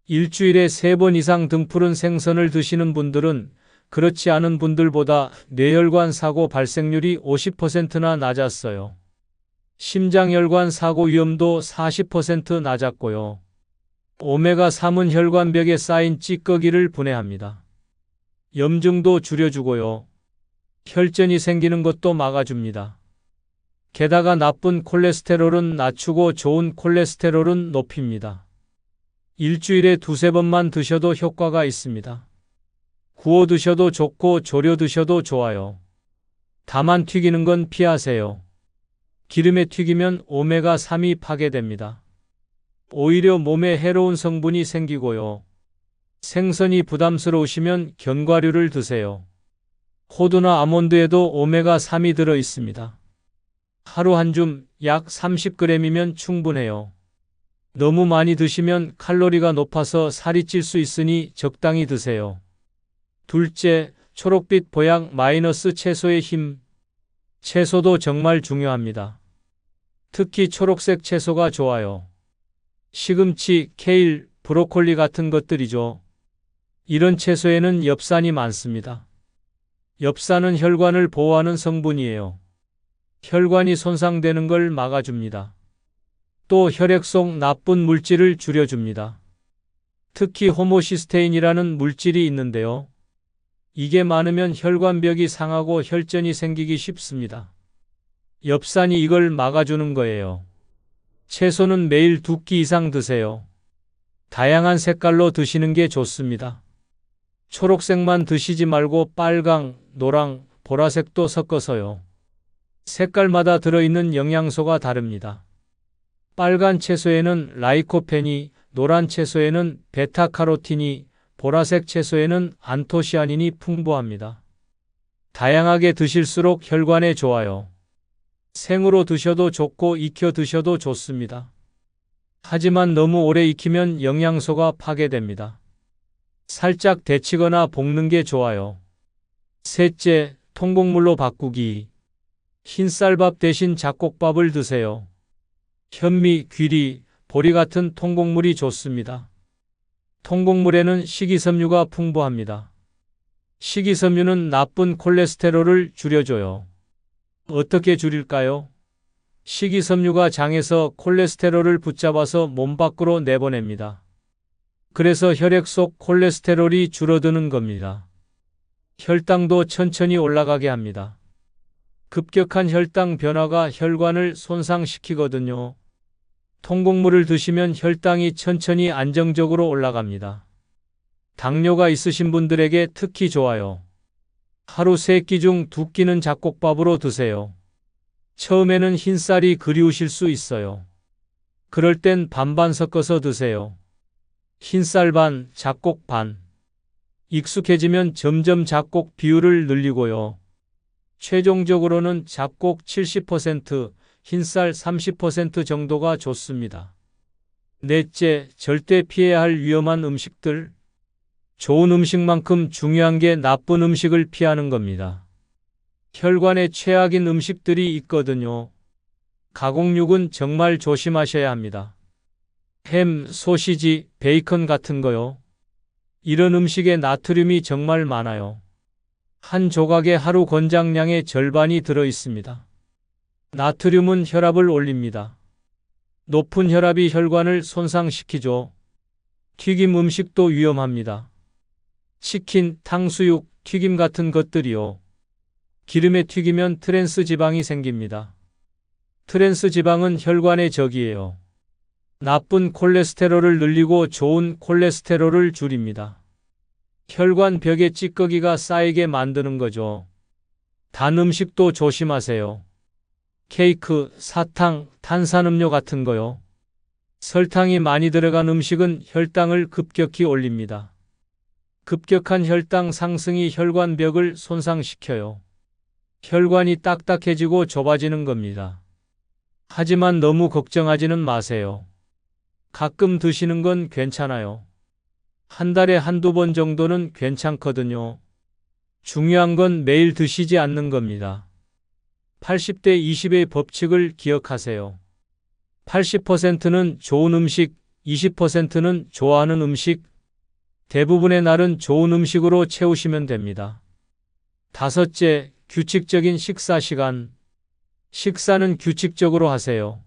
일주일에 3번 이상 등푸른 생선을 드시는 분들은 그렇지 않은 분들보다 뇌혈관 사고 발생률이 50%나 낮았어요. 심장혈관 사고 위험도 40% 낮았고요. 오메가3은 혈관벽에 쌓인 찌꺼기를 분해합니다. 염증도 줄여주고요. 혈전이 생기는 것도 막아줍니다. 게다가 나쁜 콜레스테롤은 낮추고 좋은 콜레스테롤은 높입니다. 일주일에 2~3번만 드셔도 효과가 있습니다. 구워 드셔도 좋고 졸여 드셔도 좋아요. 다만 튀기는 건 피하세요. 기름에 튀기면 오메가3이 파괴됩니다. 오히려 몸에 해로운 성분이 생기고요. 생선이 부담스러우시면 견과류를 드세요. 호두나 아몬드에도 오메가3이 들어 있습니다. 하루 한 줌 약 30g이면 충분해요. 너무 많이 드시면 칼로리가 높아서 살이 찔 수 있으니 적당히 드세요. 둘째, 초록빛 보약 마이너스 채소의 힘. 채소도 정말 중요합니다. 특히 초록색 채소가 좋아요. 시금치, 케일, 브로콜리 같은 것들이죠. 이런 채소에는 엽산이 많습니다. 엽산은 혈관을 보호하는 성분이에요. 혈관이 손상되는 걸 막아줍니다. 또 혈액 속 나쁜 물질을 줄여줍니다. 특히 호모시스테인이라는 물질이 있는데요. 이게 많으면 혈관벽이 상하고 혈전이 생기기 쉽습니다. 엽산이 이걸 막아주는 거예요. 채소는 매일 2끼 이상 드세요. 다양한 색깔로 드시는 게 좋습니다. 초록색만 드시지 말고 빨강, 노랑, 보라색도 섞어서요. 색깔마다 들어있는 영양소가 다릅니다. 빨간 채소에는 라이코펜이, 노란 채소에는 베타카로틴이, 보라색 채소에는 안토시아닌이 풍부합니다. 다양하게 드실수록 혈관에 좋아요. 생으로 드셔도 좋고 익혀 드셔도 좋습니다. 하지만 너무 오래 익히면 영양소가 파괴됩니다. 살짝 데치거나 볶는 게 좋아요. 셋째, 통곡물로 바꾸기. 흰쌀밥 대신 잡곡밥을 드세요. 현미, 귀리, 보리 같은 통곡물이 좋습니다. 통곡물에는 식이섬유가 풍부합니다. 식이섬유는 나쁜 콜레스테롤을 줄여줘요. 어떻게 줄일까요? 식이섬유가 장에서 콜레스테롤을 붙잡아서 몸 밖으로 내보냅니다. 그래서 혈액 속 콜레스테롤이 줄어드는 겁니다. 혈당도 천천히 올라가게 합니다. 급격한 혈당 변화가 혈관을 손상시키거든요. 통곡물을 드시면 혈당이 천천히 안정적으로 올라갑니다. 당뇨가 있으신 분들에게 특히 좋아요. 하루 3끼 중 2끼는 잡곡밥으로 드세요. 처음에는 흰쌀이 그리우실 수 있어요. 그럴 땐 반반 섞어서 드세요. 흰쌀 반, 잡곡 반. 익숙해지면 점점 잡곡 비율을 늘리고요. 최종적으로는 잡곡 70%, 흰쌀 30% 정도가 좋습니다. 넷째, 절대 피해야 할 위험한 음식들. 좋은 음식만큼 중요한 게 나쁜 음식을 피하는 겁니다. 혈관에 최악인 음식들이 있거든요. 가공육은 정말 조심하셔야 합니다. 햄, 소시지, 베이컨 같은 거요. 이런 음식에 나트륨이 정말 많아요. 한 조각에 하루 권장량의 절반이 들어 있습니다. 나트륨은 혈압을 올립니다. 높은 혈압이 혈관을 손상시키죠. 튀김 음식도 위험합니다. 치킨, 탕수육, 튀김 같은 것들이요. 기름에 튀기면 트랜스 지방이 생깁니다. 트랜스 지방은 혈관의 적이에요. 나쁜 콜레스테롤을 늘리고 좋은 콜레스테롤을 줄입니다. 혈관 벽에 찌꺼기가 쌓이게 만드는 거죠. 단 음식도 조심하세요. 케이크, 사탕, 탄산음료 같은 거요. 설탕이 많이 들어간 음식은 혈당을 급격히 올립니다. 급격한 혈당 상승이 혈관벽을 손상시켜요. 혈관이 딱딱해지고 좁아지는 겁니다. 하지만 너무 걱정하지는 마세요. 가끔 드시는 건 괜찮아요. 한 달에 한두 번 정도는 괜찮거든요. 중요한 건 매일 드시지 않는 겁니다. 80대 20의 법칙을 기억하세요. 80%는 좋은 음식, 20%는 좋아하는 음식, 대부분의 날은 좋은 음식으로 채우시면 됩니다. 다섯째, 규칙적인 식사 시간. 식사는 규칙적으로 하세요.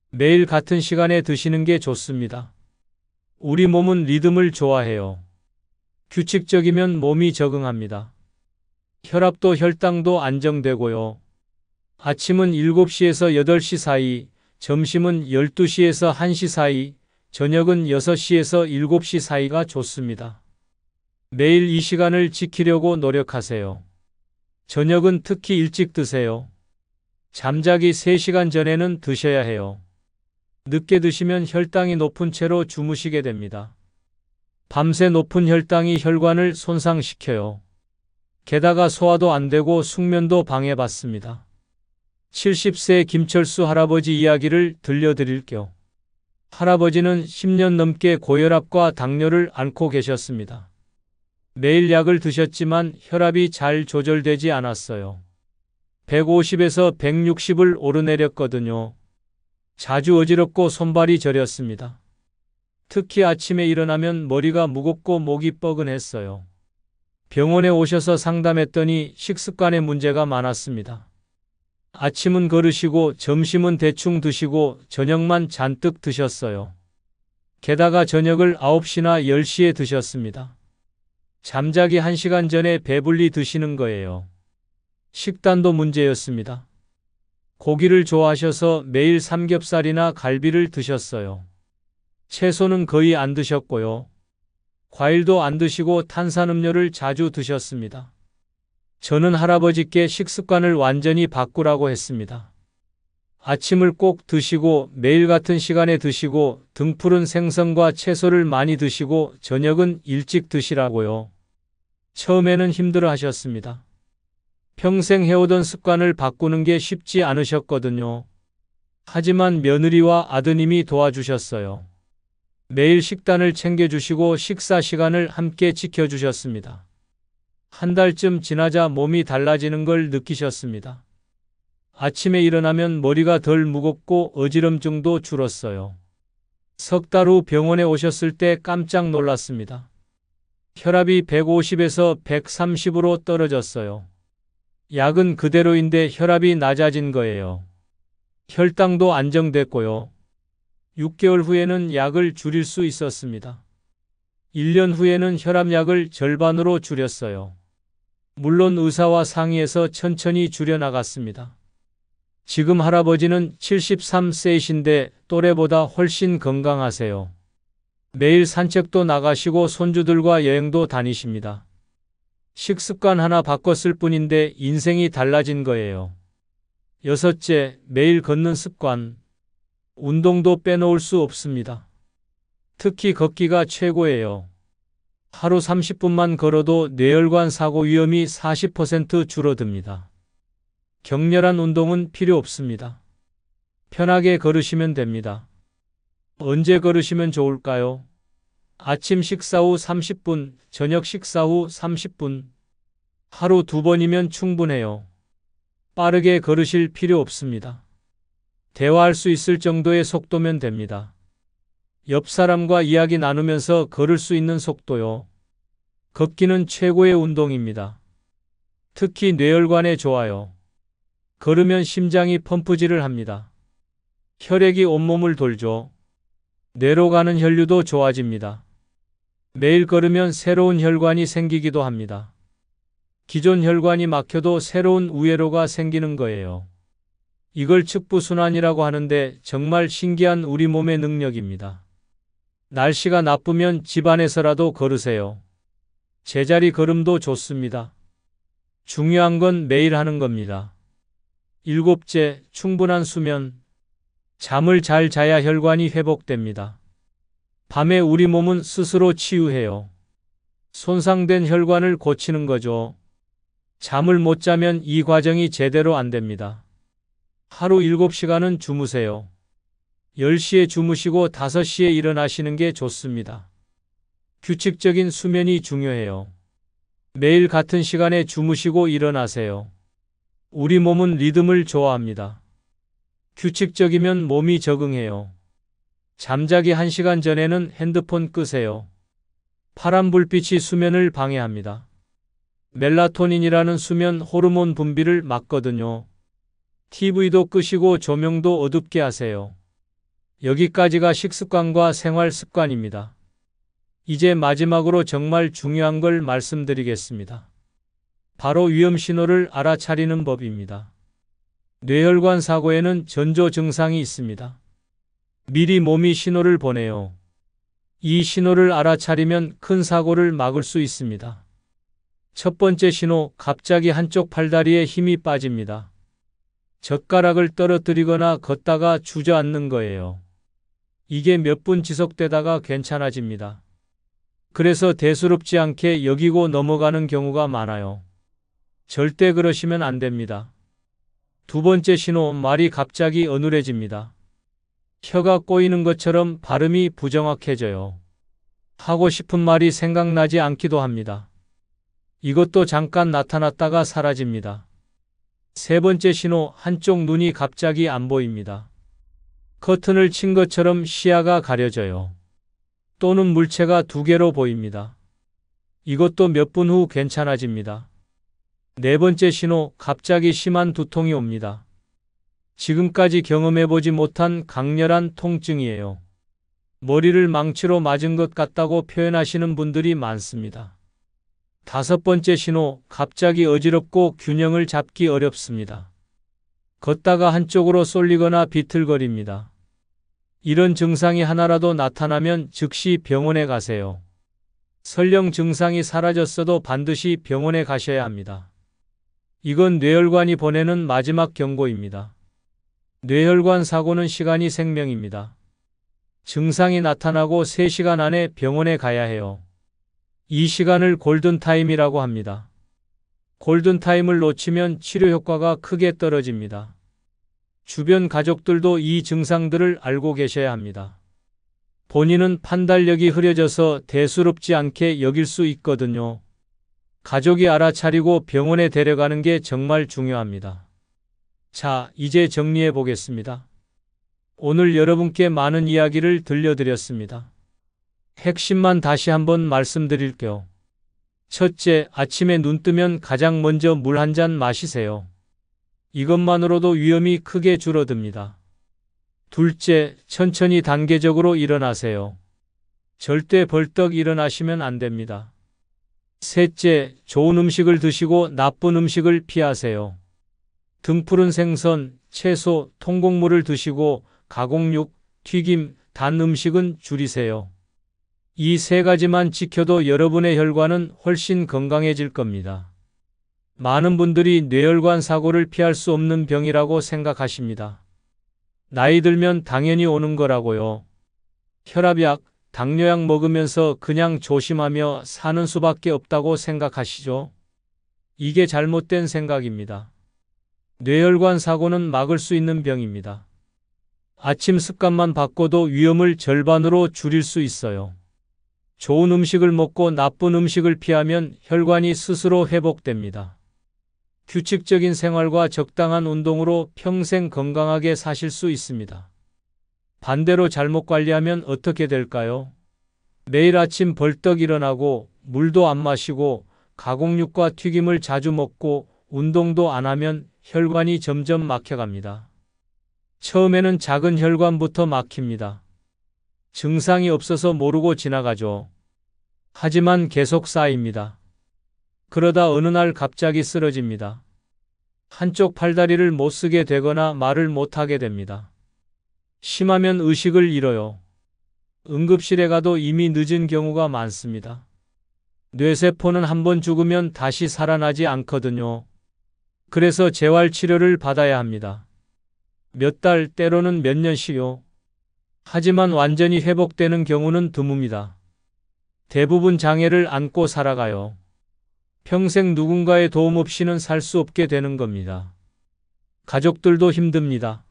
매일 같은 시간에 드시는 게 좋습니다. 우리 몸은 리듬을 좋아해요. 규칙적이면 몸이 적응합니다. 혈압도 혈당도 안정되고요. 아침은 7시에서 8시 사이, 점심은 12시에서 1시 사이, 저녁은 6시에서 7시 사이가 좋습니다. 매일 이 시간을 지키려고 노력하세요. 저녁은 특히 일찍 드세요. 잠자기 3시간 전에는 드셔야 해요. 늦게 드시면 혈당이 높은 채로 주무시게 됩니다. 밤새 높은 혈당이 혈관을 손상시켜요. 게다가 소화도 안 되고 숙면도 방해받습니다. 70세 김철수 할아버지 이야기를 들려드릴게요. 할아버지는 10년 넘게 고혈압과 당뇨를 앓고 계셨습니다. 매일 약을 드셨지만 혈압이 잘 조절되지 않았어요. 150에서 160을 오르내렸거든요. 자주 어지럽고 손발이 저렸습니다. 특히 아침에 일어나면 머리가 무겁고 목이 뻐근했어요. 병원에 오셔서 상담했더니 식습관에 문제가 많았습니다. 아침은 거르시고 점심은 대충 드시고 저녁만 잔뜩 드셨어요. 게다가 저녁을 9시나 10시에 드셨습니다. 잠자기 1시간 전에 배불리 드시는 거예요. 식단도 문제였습니다. 고기를 좋아하셔서 매일 삼겹살이나 갈비를 드셨어요. 채소는 거의 안 드셨고요. 과일도 안 드시고 탄산음료를 자주 드셨습니다. 저는 할아버지께 식습관을 완전히 바꾸라고 했습니다. 아침을 꼭 드시고 매일 같은 시간에 드시고 등푸른 생선과 채소를 많이 드시고 저녁은 일찍 드시라고요. 처음에는 힘들어 하셨습니다. 평생 해오던 습관을 바꾸는 게 쉽지 않으셨거든요. 하지만 며느리와 아드님이 도와주셨어요. 매일 식단을 챙겨주시고 식사 시간을 함께 지켜주셨습니다. 한 달쯤 지나자 몸이 달라지는 걸 느끼셨습니다. 아침에 일어나면 머리가 덜 무겁고 어지럼증도 줄었어요. 석 달 후 병원에 오셨을 때 깜짝 놀랐습니다. 혈압이 150에서 130으로 떨어졌어요. 약은 그대로인데 혈압이 낮아진 거예요. 혈당도 안정됐고요. 6개월 후에는 약을 줄일 수 있었습니다. 1년 후에는 혈압약을 절반으로 줄였어요. 물론 의사와 상의해서 천천히 줄여나갔습니다. 지금 할아버지는 73세이신데 또래보다 훨씬 건강하세요. 매일 산책도 나가시고 손주들과 여행도 다니십니다. 식습관 하나 바꿨을 뿐인데 인생이 달라진 거예요. 6째, 매일 걷는 습관. 운동도 빼놓을 수 없습니다. 특히 걷기가 최고예요. 하루 30분만 걸어도 뇌혈관 사고 위험이 40% 줄어듭니다. 격렬한 운동은 필요 없습니다. 편하게 걸으시면 됩니다. 언제 걸으시면 좋을까요? 아침 식사 후 30분, 저녁 식사 후 30분. 하루 2번이면 충분해요. 빠르게 걸으실 필요 없습니다. 대화할 수 있을 정도의 속도면 됩니다. 옆 사람과 이야기 나누면서 걸을 수 있는 속도요. 걷기는 최고의 운동입니다. 특히 뇌혈관에 좋아요. 걸으면 심장이 펌프질을 합니다. 혈액이 온몸을 돌죠. 뇌로 가는 혈류도 좋아집니다. 매일 걸으면 새로운 혈관이 생기기도 합니다. 기존 혈관이 막혀도 새로운 우회로가 생기는 거예요. 이걸 측부순환이라고 하는데 정말 신기한 우리 몸의 능력입니다. 날씨가 나쁘면 집 안에서라도 걸으세요. 제자리 걸음도 좋습니다. 중요한 건 매일 하는 겁니다. 7째, 충분한 수면. 잠을 잘 자야 혈관이 회복됩니다. 밤에 우리 몸은 스스로 치유해요. 손상된 혈관을 고치는 거죠. 잠을 못 자면 이 과정이 제대로 안 됩니다. 하루 7시간은 주무세요. 10시에 주무시고 5시에 일어나시는 게 좋습니다. 규칙적인 수면이 중요해요. 매일 같은 시간에 주무시고 일어나세요. 우리 몸은 리듬을 좋아합니다. 규칙적이면 몸이 적응해요. 잠자기 1시간 전에는 핸드폰 끄세요. 파란 불빛이 수면을 방해합니다. 멜라토닌이라는 수면 호르몬 분비를 막거든요. TV도 끄시고 조명도 어둡게 하세요. 여기까지가 식습관과 생활 습관입니다. 이제 마지막으로 정말 중요한 걸 말씀드리겠습니다. 바로 위험 신호를 알아차리는 법입니다. 뇌혈관 사고에는 전조 증상이 있습니다. 미리 몸이 신호를 보내요. 이 신호를 알아차리면 큰 사고를 막을 수 있습니다. 첫 번째 신호, 갑자기 한쪽 팔다리에 힘이 빠집니다. 젓가락을 떨어뜨리거나 걷다가 주저앉는 거예요. 이게 몇 분 지속되다가 괜찮아집니다. 그래서 대수롭지 않게 여기고 넘어가는 경우가 많아요. 절대 그러시면 안 됩니다. 두 번째 신호, 말이 갑자기 어눌해집니다. 혀가 꼬이는 것처럼 발음이 부정확해져요. 하고 싶은 말이 생각나지 않기도 합니다. 이것도 잠깐 나타났다가 사라집니다. 세 번째 신호, 한쪽 눈이 갑자기 안 보입니다. 커튼을 친 것처럼 시야가 가려져요. 또는 물체가 두 개로 보입니다. 이것도 몇 분 후 괜찮아집니다. 네 번째 신호, 갑자기 심한 두통이 옵니다. 지금까지 경험해보지 못한 강렬한 통증이에요. 머리를 망치로 맞은 것 같다고 표현하시는 분들이 많습니다. 다섯 번째 신호, 갑자기 어지럽고 균형을 잡기 어렵습니다. 걷다가 한쪽으로 쏠리거나 비틀거립니다. 이런 증상이 하나라도 나타나면 즉시 병원에 가세요. 설령 증상이 사라졌어도 반드시 병원에 가셔야 합니다. 이건 뇌혈관이 보내는 마지막 경고입니다. 뇌혈관 사고는 시간이 생명입니다. 증상이 나타나고 3시간 안에 병원에 가야 해요. 이 시간을 골든타임이라고 합니다. 골든타임을 놓치면 치료 효과가 크게 떨어집니다. 주변 가족들도 이 증상들을 알고 계셔야 합니다. 본인은 판단력이 흐려져서 대수롭지 않게 여길 수 있거든요. 가족이 알아차리고 병원에 데려가는 게 정말 중요합니다. 자, 이제 정리해 보겠습니다. 오늘 여러분께 많은 이야기를 들려드렸습니다. 핵심만 다시 한번 말씀드릴게요. 첫째, 아침에 눈 뜨면 가장 먼저 물 한 잔 마시세요. 이것만으로도 위험이 크게 줄어듭니다. 둘째, 천천히 단계적으로 일어나세요. 절대 벌떡 일어나시면 안 됩니다. 셋째, 좋은 음식을 드시고 나쁜 음식을 피하세요. 등푸른 생선, 채소, 통곡물을 드시고 가공육, 튀김, 단 음식은 줄이세요. 이 세 가지만 지켜도 여러분의 혈관은 훨씬 건강해질 겁니다. 많은 분들이 뇌혈관 사고를 피할 수 없는 병이라고 생각하십니다. 나이 들면 당연히 오는 거라고요. 혈압약, 당뇨약 먹으면서 그냥 조심하며 사는 수밖에 없다고 생각하시죠? 이게 잘못된 생각입니다. 뇌혈관 사고는 막을 수 있는 병입니다. 아침 습관만 바꿔도 위험을 절반으로 줄일 수 있어요. 좋은 음식을 먹고 나쁜 음식을 피하면 혈관이 스스로 회복됩니다. 규칙적인 생활과 적당한 운동으로 평생 건강하게 사실 수 있습니다. 반대로 잘못 관리하면 어떻게 될까요? 매일 아침 벌떡 일어나고 물도 안 마시고 가공육과 튀김을 자주 먹고 운동도 안 하면 혈관이 점점 막혀갑니다. 처음에는 작은 혈관부터 막힙니다. 증상이 없어서 모르고 지나가죠. 하지만 계속 쌓입니다. 그러다 어느 날 갑자기 쓰러집니다. 한쪽 팔다리를 못 쓰게 되거나 말을 못 하게 됩니다. 심하면 의식을 잃어요. 응급실에 가도 이미 늦은 경우가 많습니다. 뇌세포는 한번 죽으면 다시 살아나지 않거든요. 그래서 재활치료를 받아야 합니다. 몇 달, 때로는 몇 년씩요. 하지만 완전히 회복되는 경우는 드뭅니다. 대부분 장애를 안고 살아가요. 평생 누군가의 도움 없이는 살 수 없게 되는 겁니다. 가족들도 힘듭니다.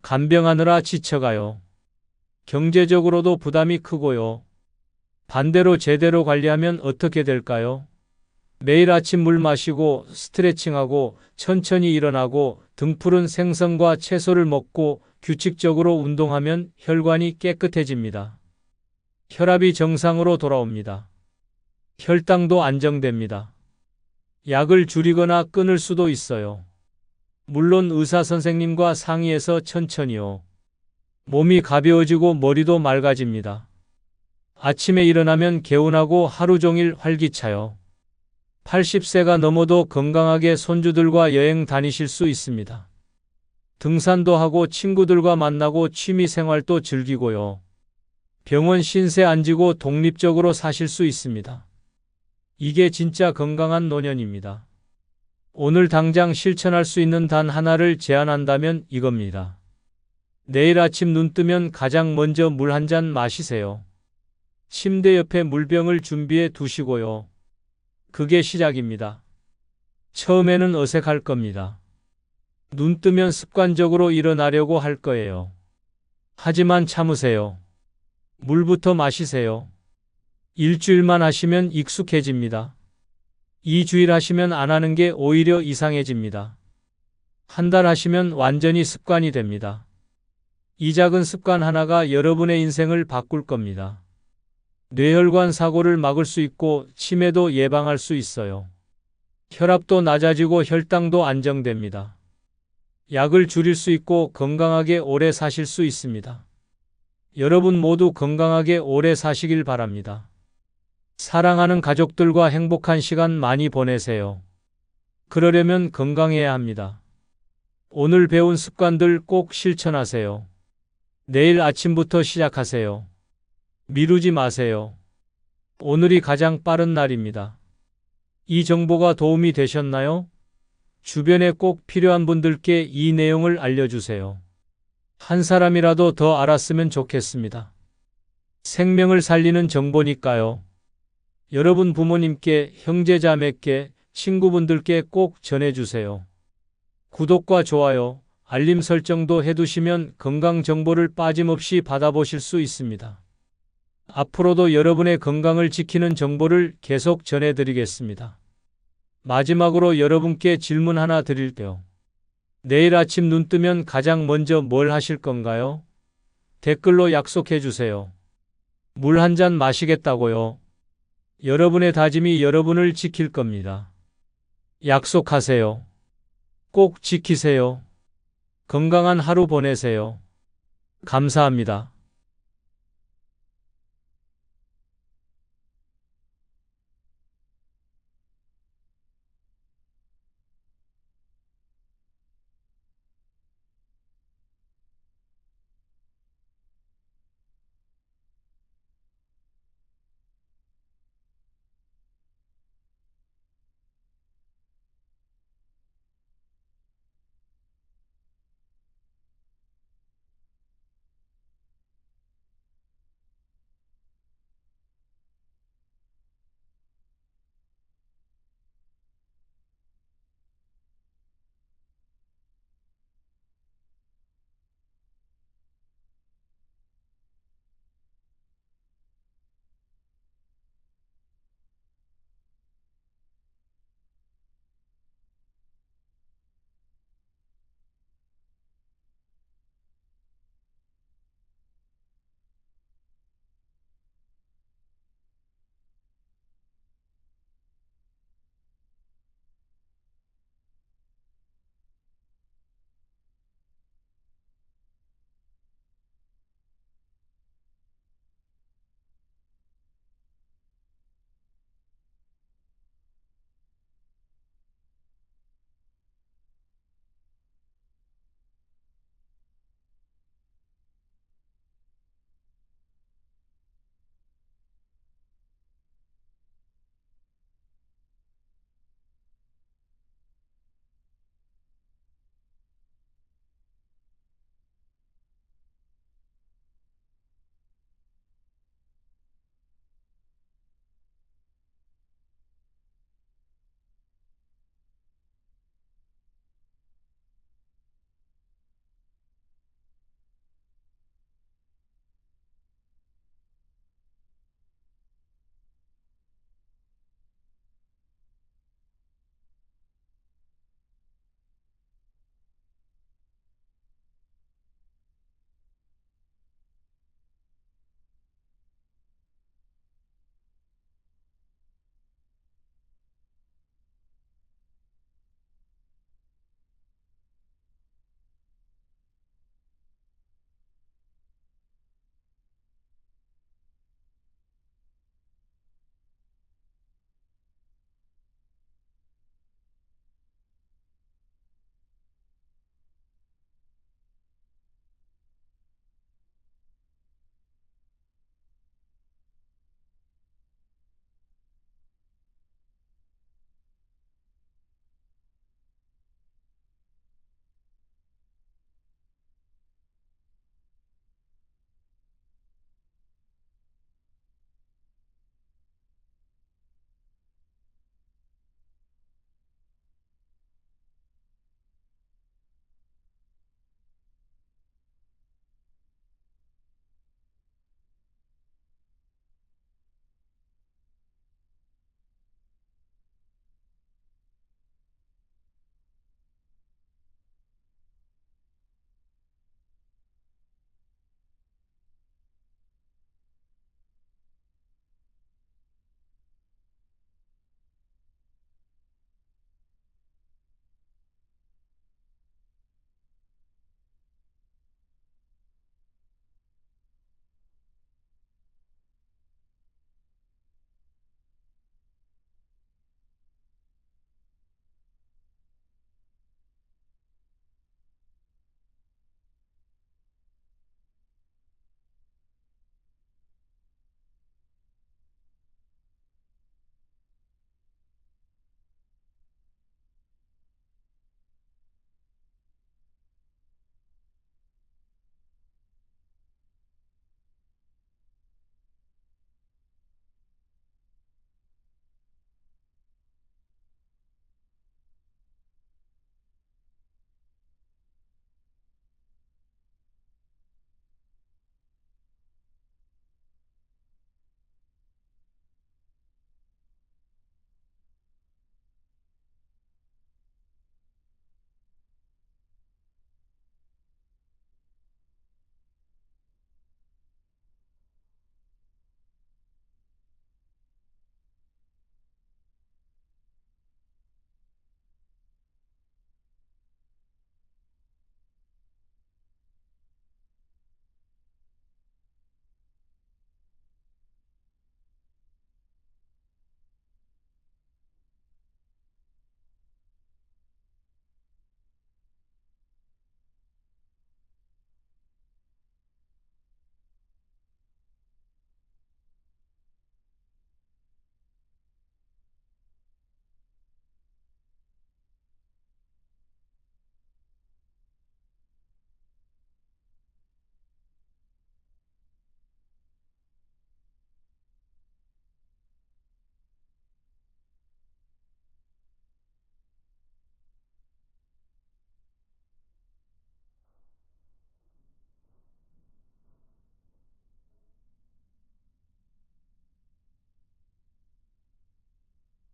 간병하느라 지쳐가요. 경제적으로도 부담이 크고요. 반대로 제대로 관리하면 어떻게 될까요? 매일 아침 물 마시고 스트레칭하고 천천히 일어나고 등푸른 생선과 채소를 먹고 규칙적으로 운동하면 혈관이 깨끗해집니다. 혈압이 정상으로 돌아옵니다. 혈당도 안정됩니다. 약을 줄이거나 끊을 수도 있어요. 물론 의사 선생님과 상의해서 천천히요. 몸이 가벼워지고 머리도 맑아집니다. 아침에 일어나면 개운하고 하루 종일 활기차요. 80세가 넘어도 건강하게 손주들과 여행 다니실 수 있습니다. 등산도 하고 친구들과 만나고 취미 생활도 즐기고요. 병원 신세 안 지고 독립적으로 사실 수 있습니다. 이게 진짜 건강한 노년입니다. 오늘 당장 실천할 수 있는 단 하나를 제안한다면 이겁니다. 내일 아침 눈 뜨면 가장 먼저 물 한 잔 마시세요. 침대 옆에 물병을 준비해 두시고요. 그게 시작입니다. 처음에는 어색할 겁니다. 눈 뜨면 습관적으로 일어나려고 할 거예요. 하지만 참으세요. 물부터 마시세요. 일주일만 하시면 익숙해집니다. 2주일 하시면 안 하는 게 오히려 이상해집니다. 한 달 하시면 완전히 습관이 됩니다. 이 작은 습관 하나가 여러분의 인생을 바꿀 겁니다. 뇌혈관 사고를 막을 수 있고 치매도 예방할 수 있어요. 혈압도 낮아지고 혈당도 안정됩니다. 약을 줄일 수 있고 건강하게 오래 사실 수 있습니다. 여러분 모두 건강하게 오래 사시길 바랍니다. 사랑하는 가족들과 행복한 시간 많이 보내세요. 그러려면 건강해야 합니다. 오늘 배운 습관들 꼭 실천하세요. 내일 아침부터 시작하세요. 미루지 마세요. 오늘이 가장 빠른 날입니다. 이 정보가 도움이 되셨나요? 주변에 꼭 필요한 분들께 이 내용을 알려주세요. 한 사람이라도 더 알았으면 좋겠습니다. 생명을 살리는 정보니까요. 여러분 부모님께, 형제자매께, 친구분들께 꼭 전해주세요. 구독과 좋아요, 알림 설정도 해두시면 건강 정보를 빠짐없이 받아보실 수 있습니다. 앞으로도 여러분의 건강을 지키는 정보를 계속 전해드리겠습니다. 마지막으로 여러분께 질문 하나 드릴게요. 내일 아침 눈 뜨면 가장 먼저 뭘 하실 건가요? 댓글로 약속해 주세요. 물 한 잔 마시겠다고요. 여러분의 다짐이 여러분을 지킬 겁니다. 약속하세요. 꼭 지키세요. 건강한 하루 보내세요. 감사합니다.